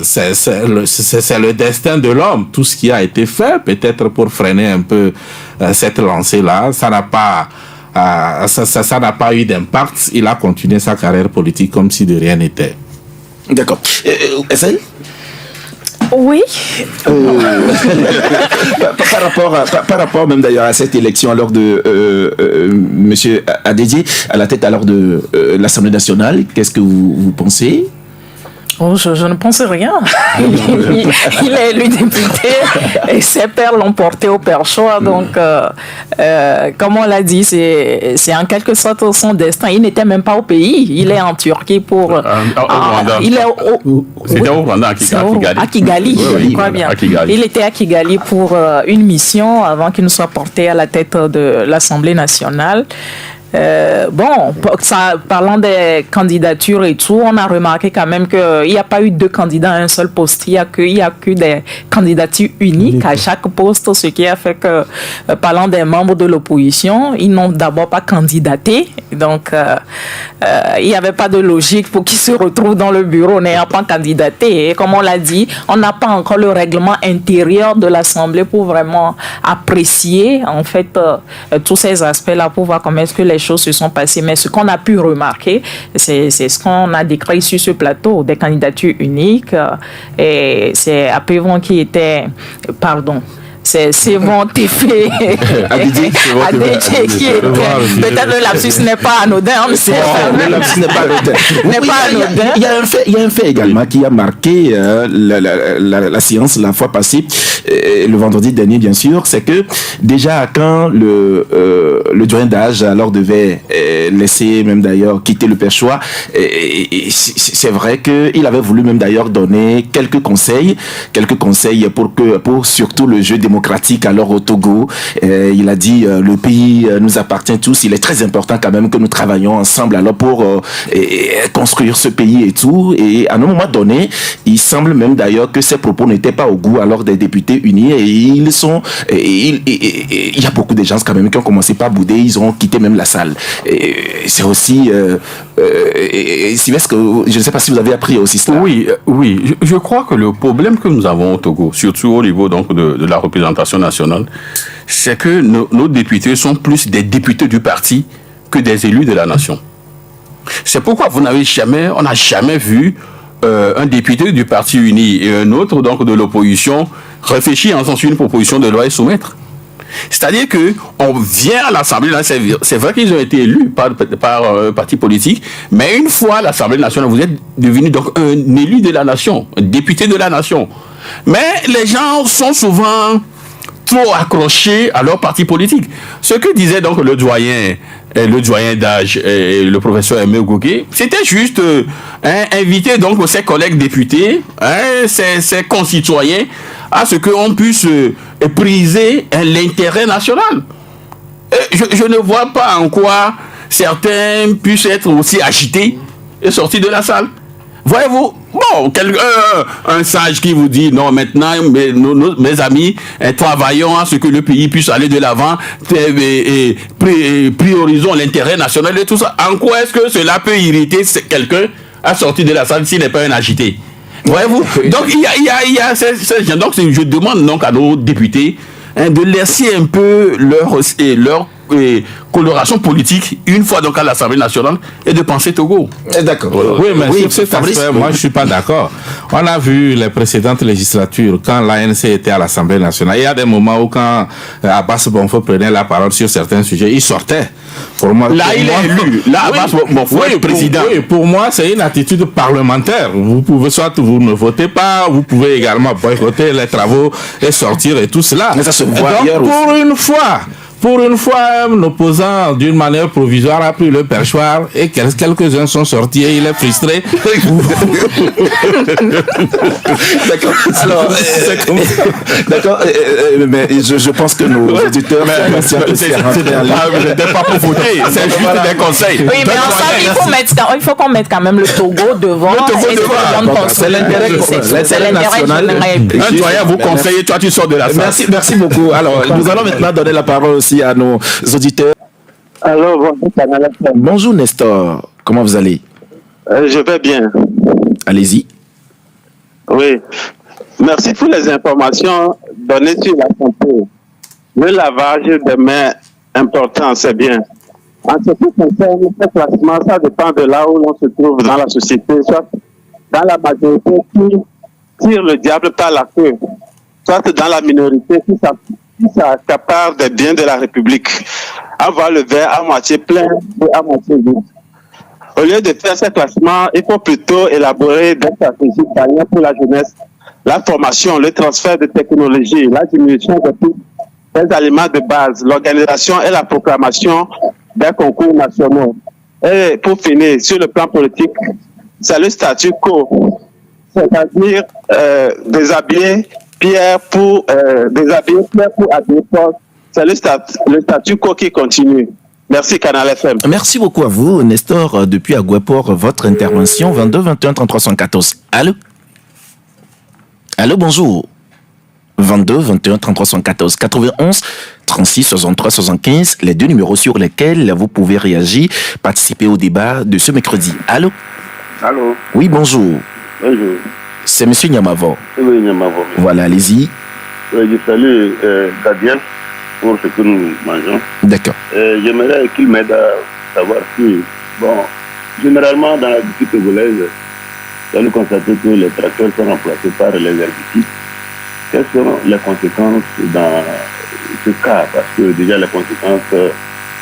c'est le destin de l'homme. Tout ce qui a été fait, peut-être pour freiner un peu cette lancée-là, ça n'a pas eu d'impact. Il a continué sa carrière politique comme si de rien n'était. D'accord. Estelle ? Oui. Par rapport même d'ailleurs à cette élection alors de Monsieur Adédié à la tête alors de l'Assemblée nationale, qu'est-ce que vous pensez? Oh, je ne pense rien. Il est élu député et ses pairs l'ont porté au perchoir. Donc, comme on l'a dit, c'est en quelque sorte son destin. Il n'était même pas au pays. Il est en Turquie pour... au Rwanda. C'était au Rwanda, à Kigali. Oui, je crois bien. à Kigali. Il était à Kigali pour une mission avant qu'il ne soit porté à la tête de l'Assemblée nationale. Parlant des candidatures et tout, on a remarqué quand même qu'il n'y a pas eu deux candidats à un seul poste. Il y a que des candidatures uniques à chaque poste, ce qui a fait que, parlant des membres de l'opposition, ils n'ont d'abord pas candidaté. Donc, il n'y avait pas de logique pour qu'ils se retrouvent dans le bureau n'ayant pas candidaté. Et comme on l'a dit, on n'a pas encore le règlement intérieur de l'Assemblée pour vraiment apprécier, en fait, tous ces aspects-là, pour voir comment est-ce que les choses se sont passées. Mais ce qu'on a pu remarquer, c'est ce qu'on a décrit sur ce plateau, des candidatures uniques. Et c'est Apévon qui était... c'est mon TP Adidje qui est peut-être le lapsus n'est pas anodin, mais c'est le lapsus n'est pas anodin. Il y a un fait également qui a marqué la séance la fois passée, le vendredi dernier bien sûr, c'est que déjà quand le doyen d'âge alors devait laisser même d'ailleurs quitter le perchoir, c'est vrai qu'il avait voulu même d'ailleurs donner quelques conseils pour surtout le jeu démocratique alors au Togo. Il a dit le pays nous appartient tous, il est très important quand même que nous travaillions ensemble alors pour construire ce pays et tout. Et à un moment donné, il semble même d'ailleurs que ces propos n'étaient pas au goût alors des députés unis et il y a beaucoup de gens quand même qui ont commencé par bouder, ils ont quitté même la salle. Et c'est aussi Sylvestre, je ne sais pas si vous avez appris aussi cela. Oui, je crois que le problème que nous avons au Togo, surtout au niveau donc de la représentation nationale, c'est que nos députés sont plus des députés du parti que des élus de la nation. C'est pourquoi on n'a jamais vu un député du parti uni et un autre donc de l'opposition réfléchir ensemble sur une proposition de loi et soumettre. C'est-à-dire que on vient à l'Assemblée nationale, c'est vrai qu'ils ont été élus par un parti politique, mais une fois à l'Assemblée nationale, vous êtes devenu donc un élu de la nation, un député de la nation. Mais les gens sont souvent trop accrochés à leur parti politique. Ce que disait donc le doyen d'âge, le professeur Aimé Gougué, c'était juste inviter donc ses collègues députés, ses concitoyens, à ce qu'on puisse briser l'intérêt national. Je ne vois pas en quoi certains puissent être aussi agités et sortis de la salle. Voyez-vous, bon, un sage qui vous dit non, maintenant, mes amis, travaillons à ce que le pays puisse aller de l'avant et priorisons l'intérêt national et tout ça. En quoi est-ce que cela peut irriter quelqu'un à sortir de la salle s'il n'est pas un agité? Voyez-vous? Donc, il y a ces gens. Donc, je demande donc à nos députés de laisser un peu leur coloration politique une fois donc à l'Assemblée nationale et de penser Togo. D'accord. Oui, mais sur cet aspect, moi je suis pas d'accord. On a vu les précédentes législatures quand l'ANC était à l'Assemblée nationale. Il y a des moments où quand Abbas Bonfo prenait la parole sur certains sujets, il sortait. Pour moi, là, il est élu. Là, Abbas Bonfo est président. Pour moi, c'est une attitude parlementaire. Vous pouvez soit vous ne votez pas, vous pouvez également boycotter les travaux et sortir et tout cela. Mais ça se voit donc, hier pour une fois, un opposant d'une manière provisoire a pris le perchoir et quelques-uns sont sortis et il est frustré. D'accord. Alors, d'accord. Mais je pense que nos auditeurs je n'étais pas pour voter, c'est juste des conseils. Oui, mais ensemble, il faut qu'on mette quand même le Togo devant. C'est l'intérêt national. Un doyen vous conseille, toi tu sors de la salle. Merci beaucoup. Alors, nous allons maintenant donner la parole aussi à nos auditeurs. Alors, bonjour Nestor, comment vous allez? Je vais bien. Allez-y. Oui, merci pour les informations données sur la santé. Le lavage des mains, important, c'est bien. En ce qui concerne ce classement, ça dépend de là où l'on se trouve dans la société, soit dans la majorité qui tire le diable par la queue, soit dans la minorité qui s'accapare des biens de la République. Avoir le verre à moitié plein et à moitié vide. Au lieu de faire ce classement, il faut plutôt élaborer des stratégies gagnantes pour la jeunesse, la formation, le transfert de technologies, la diminution de prix des aliments de base, l'organisation et la proclamation des concours nationaux. Et pour finir, sur le plan politique, c'est le statu quo, c'est-à-dire déshabiller Pierre pour habiller Paul. C'est le statu quo qui continue. Merci Canal FM. Merci beaucoup à vous, Nestor, depuis Agueport, votre intervention, 22 21 33 114. Allô? Allô, bonjour. 22 21 33 114 91 36 63 75, les deux numéros sur lesquels vous pouvez réagir, participer au débat de ce mercredi. Allô? Allô? Oui, bonjour. Bonjour. C'est Monsieur Nyamavo. Oui, Nyamavo. Voilà, allez-y. Oui, je salue Gadiel pour ce que nous mangeons. D'accord. J'aimerais qu'il m'aide à savoir si, généralement dans la l'agriculture togolaise, nous constatons que les tracteurs sont remplacés par les herbicides. quelles sont les conséquences dans ce cas? Parce que déjà les conséquences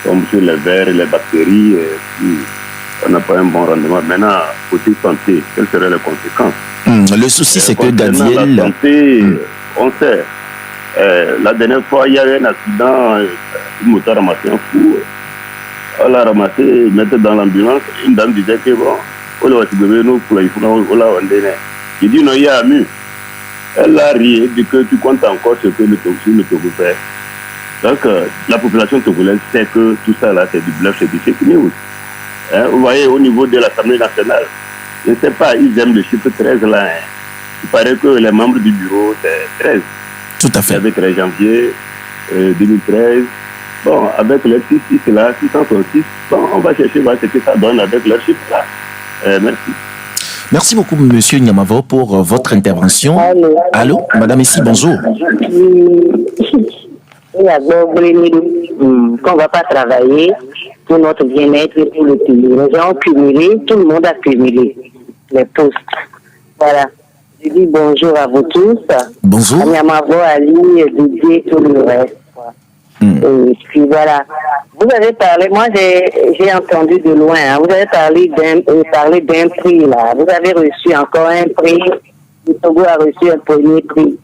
tombent sur les vers et les bactéries, et puis on n'a pas un bon rendement. Maintenant, côté santé, quelles seraient les conséquences? Le souci, c'est que Concernant Daniel... la santé, on sait. La dernière fois, il y a eu un accident, une moto a ramassé un fou. On l'a ramassé, mettait dans l'ambulance. Une dame disait que bon, il dit non, il y a Amu. Elle a ri, elle dit que tu comptes encore ce que le Togo fait. Donc, la population togolaise sait que tout ça là, c'est du bluff, c'est du fake news. Vous voyez, au niveau de l'Assemblée nationale, je ne sais pas, ils aiment le chiffre 13 là. Il paraît que les membres du bureau, c'est 13. Tout à fait. Avec 13 janvier 2013. Bon, avec leur chiffre 6 là, 666, bon, on va chercher voir ce que ça donne avec leur chiffre là. Merci. Merci beaucoup, Monsieur Nyamavo, pour votre intervention. Allô, Madame Essi, bonjour. Il y a qu'on ne va pas travailler pour notre bien-être et pour le pays. Les gens ont cumulé, tout le monde a cumulé les postes. Voilà. Je dis bonjour à vous tous. Bonjour. Nyamavo, Ali, Didier, tout le reste. Et puis voilà. Vous avez parlé, moi j'ai entendu de loin, hein, vous avez parlé d'un prix là. Vous avez reçu encore un prix. Le Togo a reçu un premier prix.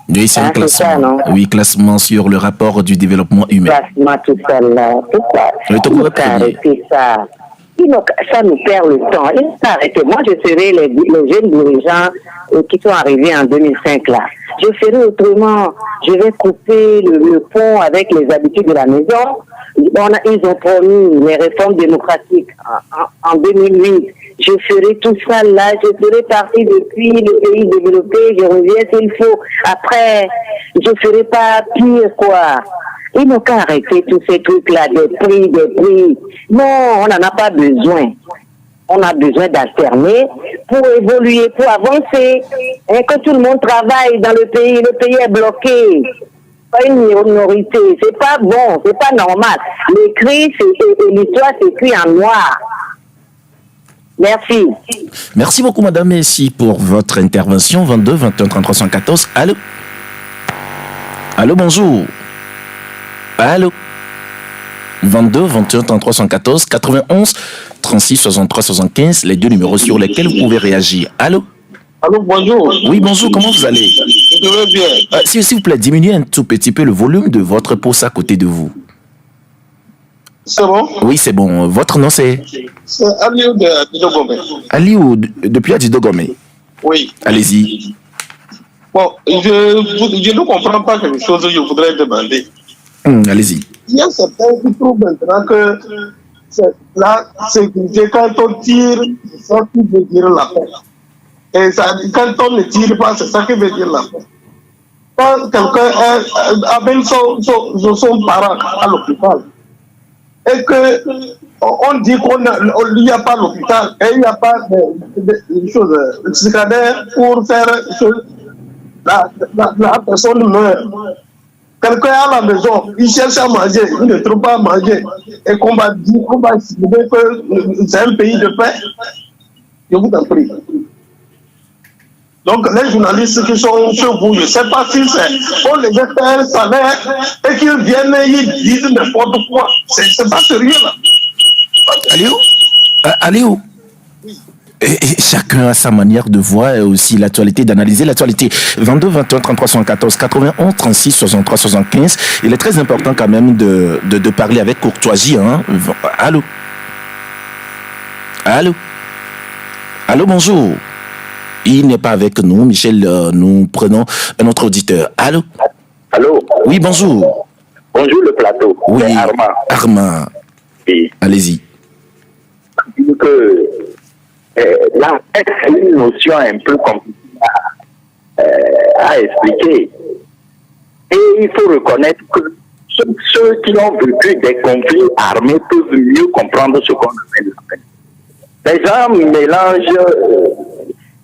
Oui, c'est un classement. Ça, oui, classement sur le rapport du développement humain. Classement, tout ça là. Tout ça. Le Togo est premier. Ça. Ça nous perd le temps. Il faut arrêter. Moi, je serai les jeunes dirigeants qui sont arrivés en 2005 là. Je ferai autrement. Je vais couper le pont avec les habitudes de la maison. Ils ont promis les réformes démocratiques en 2008. Je ferai tout ça là. Je serai parti depuis le pays développé. Je reviens s'il faut. Après, je ferai pas pire quoi. Ils n'ont qu'à arrêter tous ces trucs-là, des prix. Non, on n'en a pas besoin. On a besoin d'alterner pour évoluer, pour avancer. Et que tout le monde travaille dans le pays est bloqué. Pas une minorité. C'est pas bon, c'est pas normal. L'écrit, et l'histoire s'écrit en noir. Merci. Merci beaucoup, Madame Messi, pour votre intervention. 22 21 33 114. Allô? Allô, bonjour. Allô? 22 21 33 114 91 36 63 75, les deux numéros sur lesquels vous pouvez réagir. Allô? Allô, bonjour. Oui, bonjour, comment vous allez? Je vais bien. S'il vous plaît, diminuez un tout petit peu le volume de votre poste à côté de vous. C'est bon? Oui, c'est bon. Votre nom, c'est? C'est Aliou de Didogome. Aliou, depuis Didogome? Oui. Allez-y. Bon, je ne comprends pas quelque chose que je voudrais demander. Allez-y. Il y a certains qui trouvent maintenant que la sécurité, quand on tire, c'est ça qui veut dire la paix. Et ça, quand on ne tire pas, c'est ça qui veut dire la paix. Quand quelqu'un amène son parent à l'hôpital, et qu'on dit qu'il n'y a pas l'hôpital, et il n'y a pas de choses, de scanner pour faire la personne meurt. Quelqu'un à la maison, il cherche à manger, il ne trouve pas à manger, et qu'on va dire, que c'est un pays de paix. Je vous en prie. Donc, les journalistes qui sont chez vous, je ne sais pas si c'est, on les fait un salaire et qu'ils viennent et ils disent n'importe quoi. C'est pas sérieux, là. Allez-où? Et chacun a sa manière de voir aussi l'actualité, d'analyser l'actualité. 22 21 33 114 91 36 63 75. Il est très important quand même de parler avec courtoisie. Hein. Allô? Allô? Allô, bonjour. Il n'est pas avec nous, Michel. Nous prenons un autre auditeur. Allô? Allô? Oui, bonjour. Bonjour le plateau. Oui, Armand. Armand. Oui. Allez-y. Que là, c'est une notion un peu compliquée à expliquer. Et il faut reconnaître que ceux qui ont vécu des conflits armés peuvent mieux comprendre ce qu'on appelle la paix. Les gens mélangent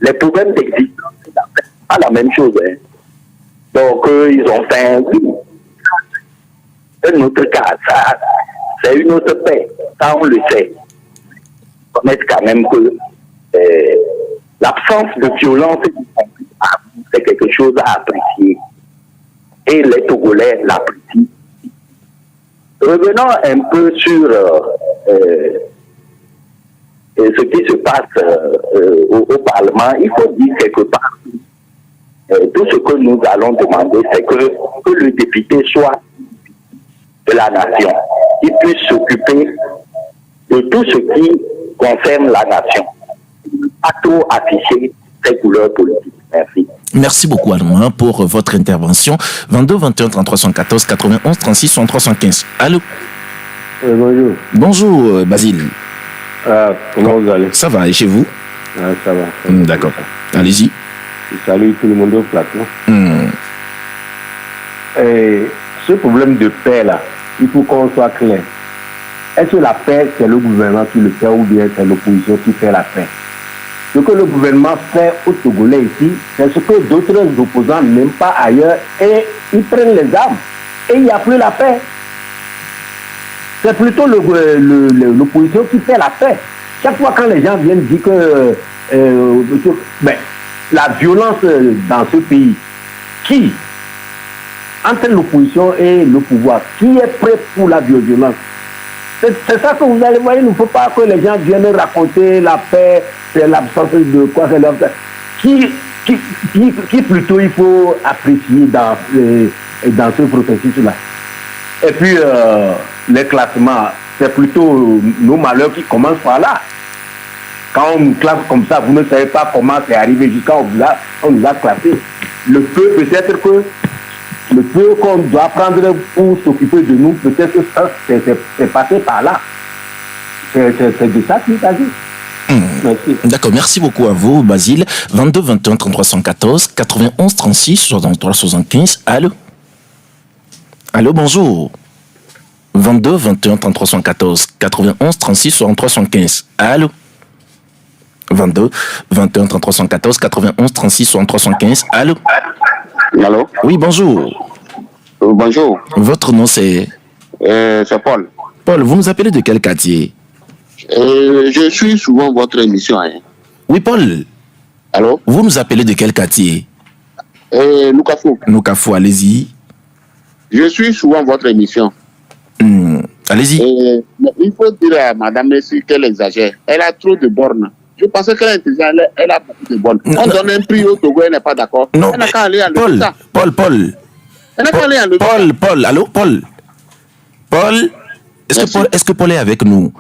les problèmes d'existence et la paix. Pas la même chose. Hein. Donc, ils ont fait un autre cas. Ça, c'est une autre paix. Ça, on le sait. Il faut reconnaître quand même que l'absence de violence et du conflit armé c'est quelque chose à apprécier. Et les Togolais l'apprécient. Revenons un peu sur ce qui se passe au Parlement. Il faut dire quelque part, tout ce que nous allons demander, c'est que le député soit de la nation. Il puisse s'occuper de tout ce qui concerne la nation. Pas trop afficher ses couleurs politiques. Merci. Merci beaucoup, Allemand, pour votre intervention. 22 21 33 114 91 36 63 115. Allô? Bonjour. Bonjour, Basile. Comment vous allez? Ça va, et chez vous? Ça va. D'accord. Allez-y. Je salue tout le monde au plateau. Et ce problème de paix, là, il faut qu'on soit clair. Est-ce que la paix, c'est le gouvernement qui le fait ou bien c'est l'opposition qui fait la paix? Ce que le gouvernement fait aux Togolais ici, c'est ce que d'autres opposants n'aiment pas ailleurs et ils prennent les armes. Et il n'y a plus la paix. C'est plutôt l'opposition qui fait la paix. Chaque fois quand les gens viennent dire que la violence dans ce pays, qui, entre l'opposition et le pouvoir, qui est prêt pour la violence? C'est ça que vous allez voir. Il ne faut pas que les gens viennent raconter la paix, c'est l'absence de quoi. Qui plutôt il faut apprécier dans ce processus-là. Et puis, les classements, c'est plutôt nos malheurs qui commencent par là. Quand on nous classe comme ça, vous ne savez pas comment c'est arrivé jusqu'à on nous a classés. Le peu, peut-être que le peu qu'on doit prendre pour s'occuper de nous, peut-être que ça, c'est passé par là. C'est de ça qu'il s'agit. Merci. D'accord, merci beaucoup à vous, Basile. 22 21 33 114 91 36 63 75. Allô? Allô, bonjour. 22 21 33 114 91 36 63 75. Allô? 22 21 33 114 91 36 63 75. Allô? Allô? Oui, bonjour. Bonjour. Votre nom c'est? C'est Paul. Paul, vous nous appelez de quel quartier? Je suis souvent votre émission. Hein. Oui, Paul. Allô? Vous nous appelez de quel quartier? Noukafou. Noukafou, allez-y. Je suis souvent votre émission. Allez-y. Il faut dire à Madame Messi qu'elle exagère. Elle a trop de bornes. Je pensais qu'elle est intelligente, elle a beaucoup de bornes. On donne un prix au Togo, elle n'est pas d'accord. Non, elle n'a qu'à aller enlever ça. Paul. Elle n'a qu'à aller enlever ça. Paul, allô, Paul. Paul, est-ce que Paul est avec nous?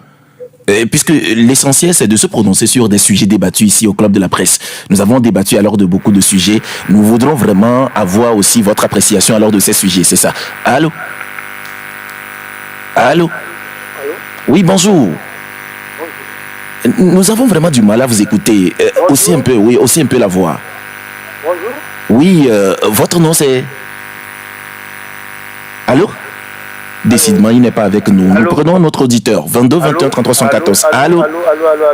Puisque l'essentiel, c'est de se prononcer sur des sujets débattus ici au Club de la Presse. Nous avons débattu alors de beaucoup de sujets. Nous voudrons vraiment avoir aussi votre appréciation alors de ces sujets, c'est ça. Allô? Allô? Oui, bonjour. Nous avons vraiment du mal à vous écouter. Aussi un peu la voix. Bonjour. Oui, votre nom c'est? Allô? Décidément, il n'est pas avec nous. Allô? Nous prenons notre auditeur. 22 21 33 114. Allô?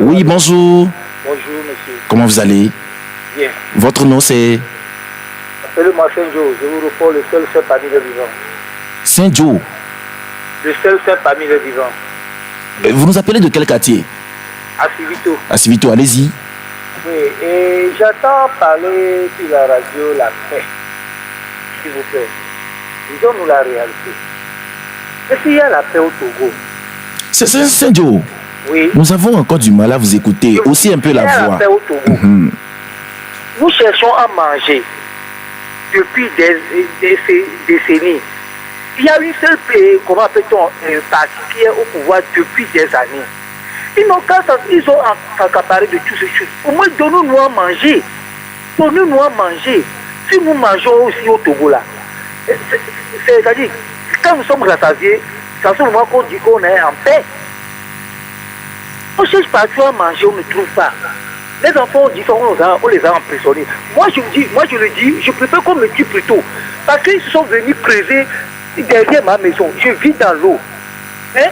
Oui, bonjour. Bonjour, monsieur. Comment vous allez? Bien. Votre nom c'est? Appelez-moi Saint-Jo. Je vous reprends le seul saint parmi les vivants. Saint-Jo? Le seul saint parmi les vivants. Vous nous appelez de quel quartier? Assivito. Assivito, allez-y. Oui, et j'entends parler sur la radio la paix. S'il vous plaît. Disons-nous la réalité. Est-ce qu'il y a la paix au Togo? C'est Saint-Jo. Oui. Nous avons encore du mal à vous écouter. Aussi un peu la voix. Il y a la paix au Togo. Nous cherchons à manger depuis des décennies. Il y a une seule comment appelle-t-on, parti qui est au pouvoir depuis des années. Ils ont accaparé de toutes ces choses. Au moins, donnez-nous à manger. Donnez-nous à manger. Si nous mangeons aussi au Togo, là, c'est-à-dire, quand nous sommes rassasiés, c'est à ce moment qu'on dit qu'on est en paix. On cherche partout à manger, on ne trouve pas. Les enfants, on dit on les a emprisonnés. Moi, je le dis, je préfère qu'on me tue plutôt. Parce qu'ils se sont venus creuser derrière ma maison. Je vis dans l'eau. Hein?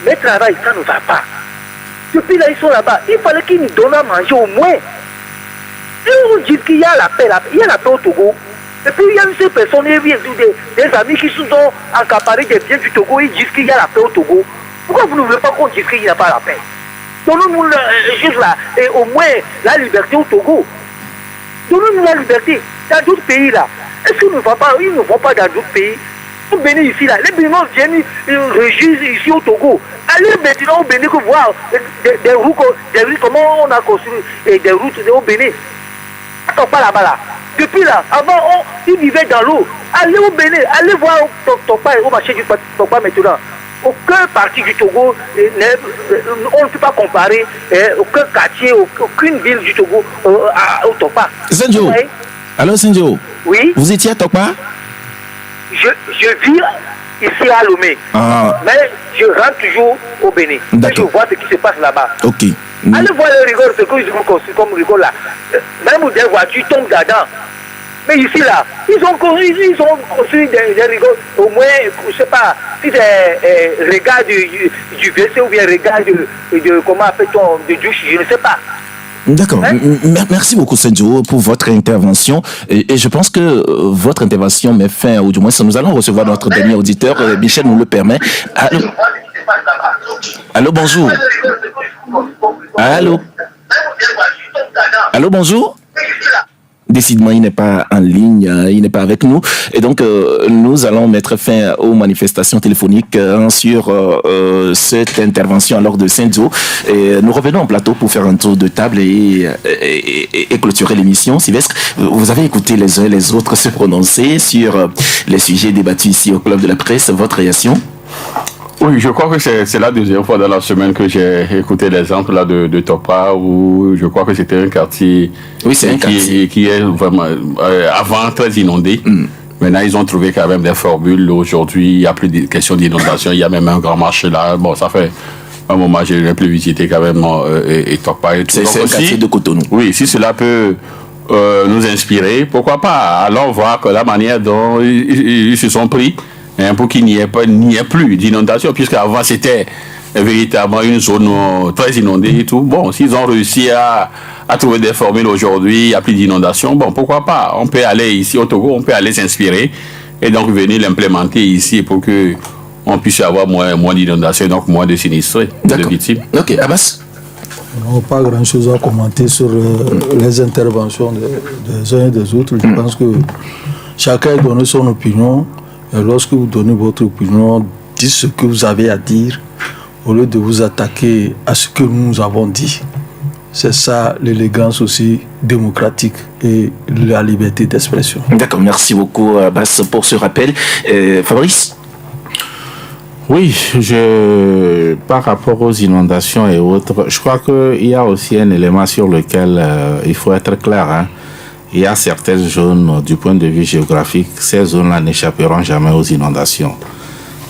Mais travail, ça ne va pas. Depuis là, ils sont là-bas. Il fallait qu'ils nous donnent à manger au moins. Et on dit qu'il y a la paix, il y a la paix au Togo. Et puis il y a une seule personne, des amis qui se sont accaparés des biens du Togo, ils disent qu'il y a la paix au Togo. Pourquoi vous ne voulez pas qu'on dise qu'il n'y a pas la paix? Donnons-nous juste là, et au moins la liberté au Togo. Donnons-nous la liberté. dans d'autres pays là. Est-ce qu'ils ne vont pas, ils ne vont pas dans d'autres pays? Au Bénin ici là, les Béninois viennent régir ici au Togo. Allez maintenant au Bénin que voir des routes, comment on a construit des routes au Bénin. Attends pas là-bas là. Depuis là, avant ils vivaient dans l'eau. Allez au Bénin, allez voir Tokpa au marché du Tokpa maintenant. Aucun parti du Togo, on ne peut pas comparer aucun quartier, aucune ville du Togo au Tokpa. Senjo, alors Senjo, oui? Vous étiez à Tokpa? Je vis ici à Lomé, mais je rentre toujours au Bénin. Je vois ce qui se passe là-bas. Ok. Allez voir les rigoles, ce qu'ils ont construit comme rigole là. Même des voitures tombent dedans. Mais ici là, ils ont construit des rigoles, au moins, je ne sais pas, si c'est regard du WC ou bien regard de comment appelle-t-on, de douche, je ne sais pas. D'accord. Merci beaucoup, Senjo, pour votre intervention. Et je pense que votre intervention met fin, ou du moins, nous allons recevoir notre dernier auditeur. Michel nous le permet. Allô, bonjour. Allô, bonjour. Décidément, il n'est pas en ligne, il n'est pas avec nous. Et donc, nous allons mettre fin aux manifestations téléphoniques sur cette intervention alors de Senjo. Et nous revenons en plateau pour faire un tour de table et clôturer l'émission. Sylvestre, vous avez écouté les uns et les autres se prononcer sur les sujets débattus ici au Club de la Presse. Votre réaction? Oui, je crois que c'est la deuxième fois dans la semaine que j'ai écouté l'exemple là de Tokpa, où je crois que c'était un quartier, qui est vraiment avant très inondé. Maintenant, ils ont trouvé quand même des formules. Aujourd'hui, il n'y a plus de question d'inondation. Il y a même un grand marché là. Bon, ça fait un moment, je n'ai plus visité quand même et Tokpa. C'est un quartier de Cotonou. Oui, si cela peut nous inspirer, pourquoi pas? Allons voir que la manière dont ils se sont pris pour qu'il n'y ait plus d'inondation, puisqu'avant c'était véritablement une zone très inondée et tout. Bon, s'ils ont réussi à trouver des formules aujourd'hui, il n'y a plus d'inondation, bon, pourquoi pas? On peut aller ici au Togo, on peut aller s'inspirer et donc venir l'implémenter ici pour que on puisse avoir moins d'inondations, donc moins de sinistrés, de victimes. Ok, Abbas? Non, pas grand-chose à commenter sur les interventions des uns et des autres. Je pense que chacun a donné son opinion. Et lorsque vous donnez votre opinion, dites ce que vous avez à dire au lieu de vous attaquer à ce que nous avons dit. C'est ça l'élégance aussi démocratique et la liberté d'expression. D'accord, merci beaucoup Abbas pour ce rappel. Fabrice? Oui, par rapport aux inondations et autres, je crois qu'il y a aussi un élément sur lequel il faut être clair. Il y a certaines zones, du point de vue géographique, ces zones-là n'échapperont jamais aux inondations.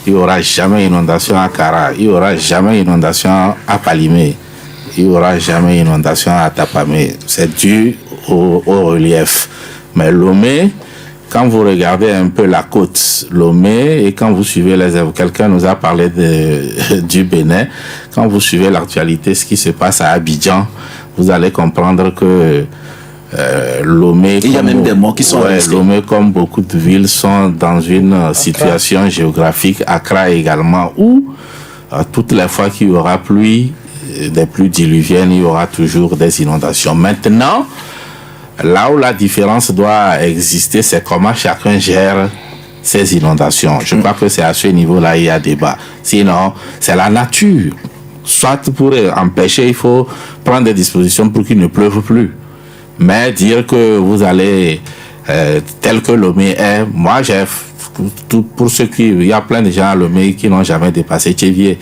Il n'y aura jamais inondation à Kara, il n'y aura jamais inondation à Palimé, il n'y aura jamais inondation à Tapamé. C'est dû au relief. Mais Lomé, quand vous regardez un peu la côte, Lomé, et quand vous suivez quelqu'un nous a parlé du Bénin, quand vous suivez l'actualité, ce qui se passe à Abidjan, vous allez comprendre que Lomé, il y a même des morts qui sont restés. Lomé, comme beaucoup de villes, sont dans une situation géographique, Accra également, où toutes les fois qu'il y aura des pluies diluviennes, il y aura toujours des inondations. Maintenant, là où la différence doit exister, c'est comment chacun gère ces inondations. Je crois que c'est à ce niveau-là il y a débat. Sinon, c'est la nature. Soit pour empêcher, il faut prendre des dispositions pour qu'il ne pleuve plus. Mais dire que vous allez, tel que Lomé est, moi j'ai, pour ceux il y a plein de gens à Lomé qui n'ont jamais dépassé Tchévier.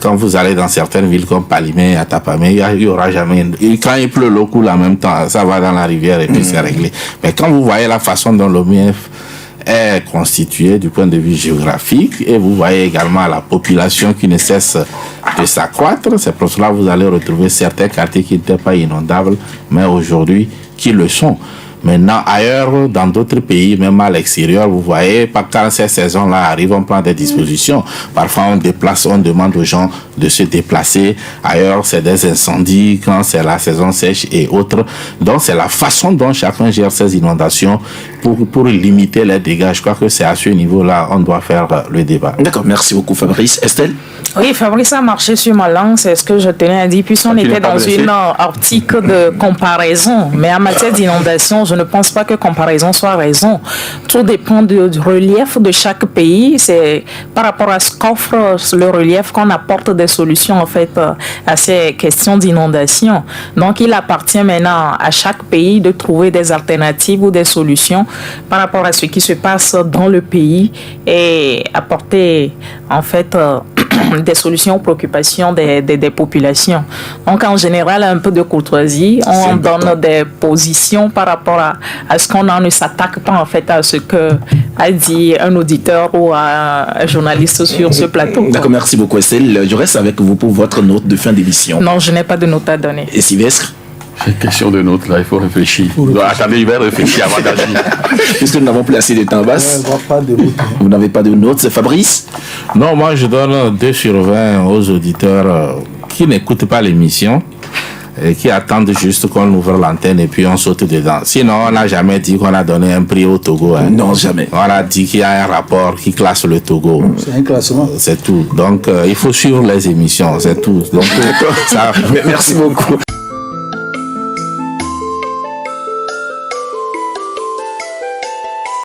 Quand vous allez dans certaines villes comme Palimé, à Tapamé, il n'y aura jamais, quand il pleut, l'eau coule en même temps, ça va dans la rivière et puis c'est réglé. Mais quand vous voyez la façon dont Lomé est constituée du point de vue géographique, et vous voyez également la population qui ne cesse de s'accroître, c'est pour cela que vous allez retrouver certains quartiers qui n'étaient pas inondables, mais aujourd'hui qui le sont. Maintenant, ailleurs, dans d'autres pays, même à l'extérieur, vous voyez, quand ces saisons-là arrivent, on prend des dispositions. Parfois, on demande aux gens de se déplacer. Ailleurs, c'est des incendies quand c'est la saison sèche et autres. Donc, c'est la façon dont chacun gère ces inondations pour limiter les dégâts. Je crois que c'est à ce niveau-là on doit faire le débat. D'accord, merci beaucoup Fabrice. Estelle? Oui, Fabrice a marché sur ma langue, c'est ce que je tenais à dire. Puisqu'on était dans une optique de comparaison, mais en matière d'inondation, je ne pense pas que comparaison soit raison. Tout dépend du relief de chaque pays. C'est par rapport à ce qu'offre le relief qu'on apporte des solutions en fait à ces questions d'inondation. Donc, il appartient maintenant à chaque pays de trouver des alternatives ou des solutions par rapport à ce qui se passe dans le pays et apporter en fait des solutions aux préoccupations des populations. Donc, en général, un peu de courtoisie, on donne des positions par rapport à ce qu'on ne s'attaque pas en fait à ce que a dit un auditeur ou un journaliste sur ce plateau. D'accord, merci beaucoup Estelle. Je reste avec vous pour votre note de fin d'émission. Non, je n'ai pas de note à donner. Et Sylvestre? C'est une question de note, là, il faut réfléchir. Attendez, il va réfléchir avant d'agir. Puisque nous n'avons plus assez de temps, Basse. Vous n'avez pas de note, c'est Fabrice? Non, moi je donne 2 sur 20 aux auditeurs qui n'écoutent pas l'émission et qui attendent juste qu'on ouvre l'antenne et puis on saute dedans. Sinon, on n'a jamais dit qu'on a donné un prix au Togo. Hein. Non, jamais. On a dit qu'il y a un rapport qui classe le Togo. C'est un classement. C'est tout. Donc, il faut suivre les émissions, c'est tout. Donc, merci beaucoup.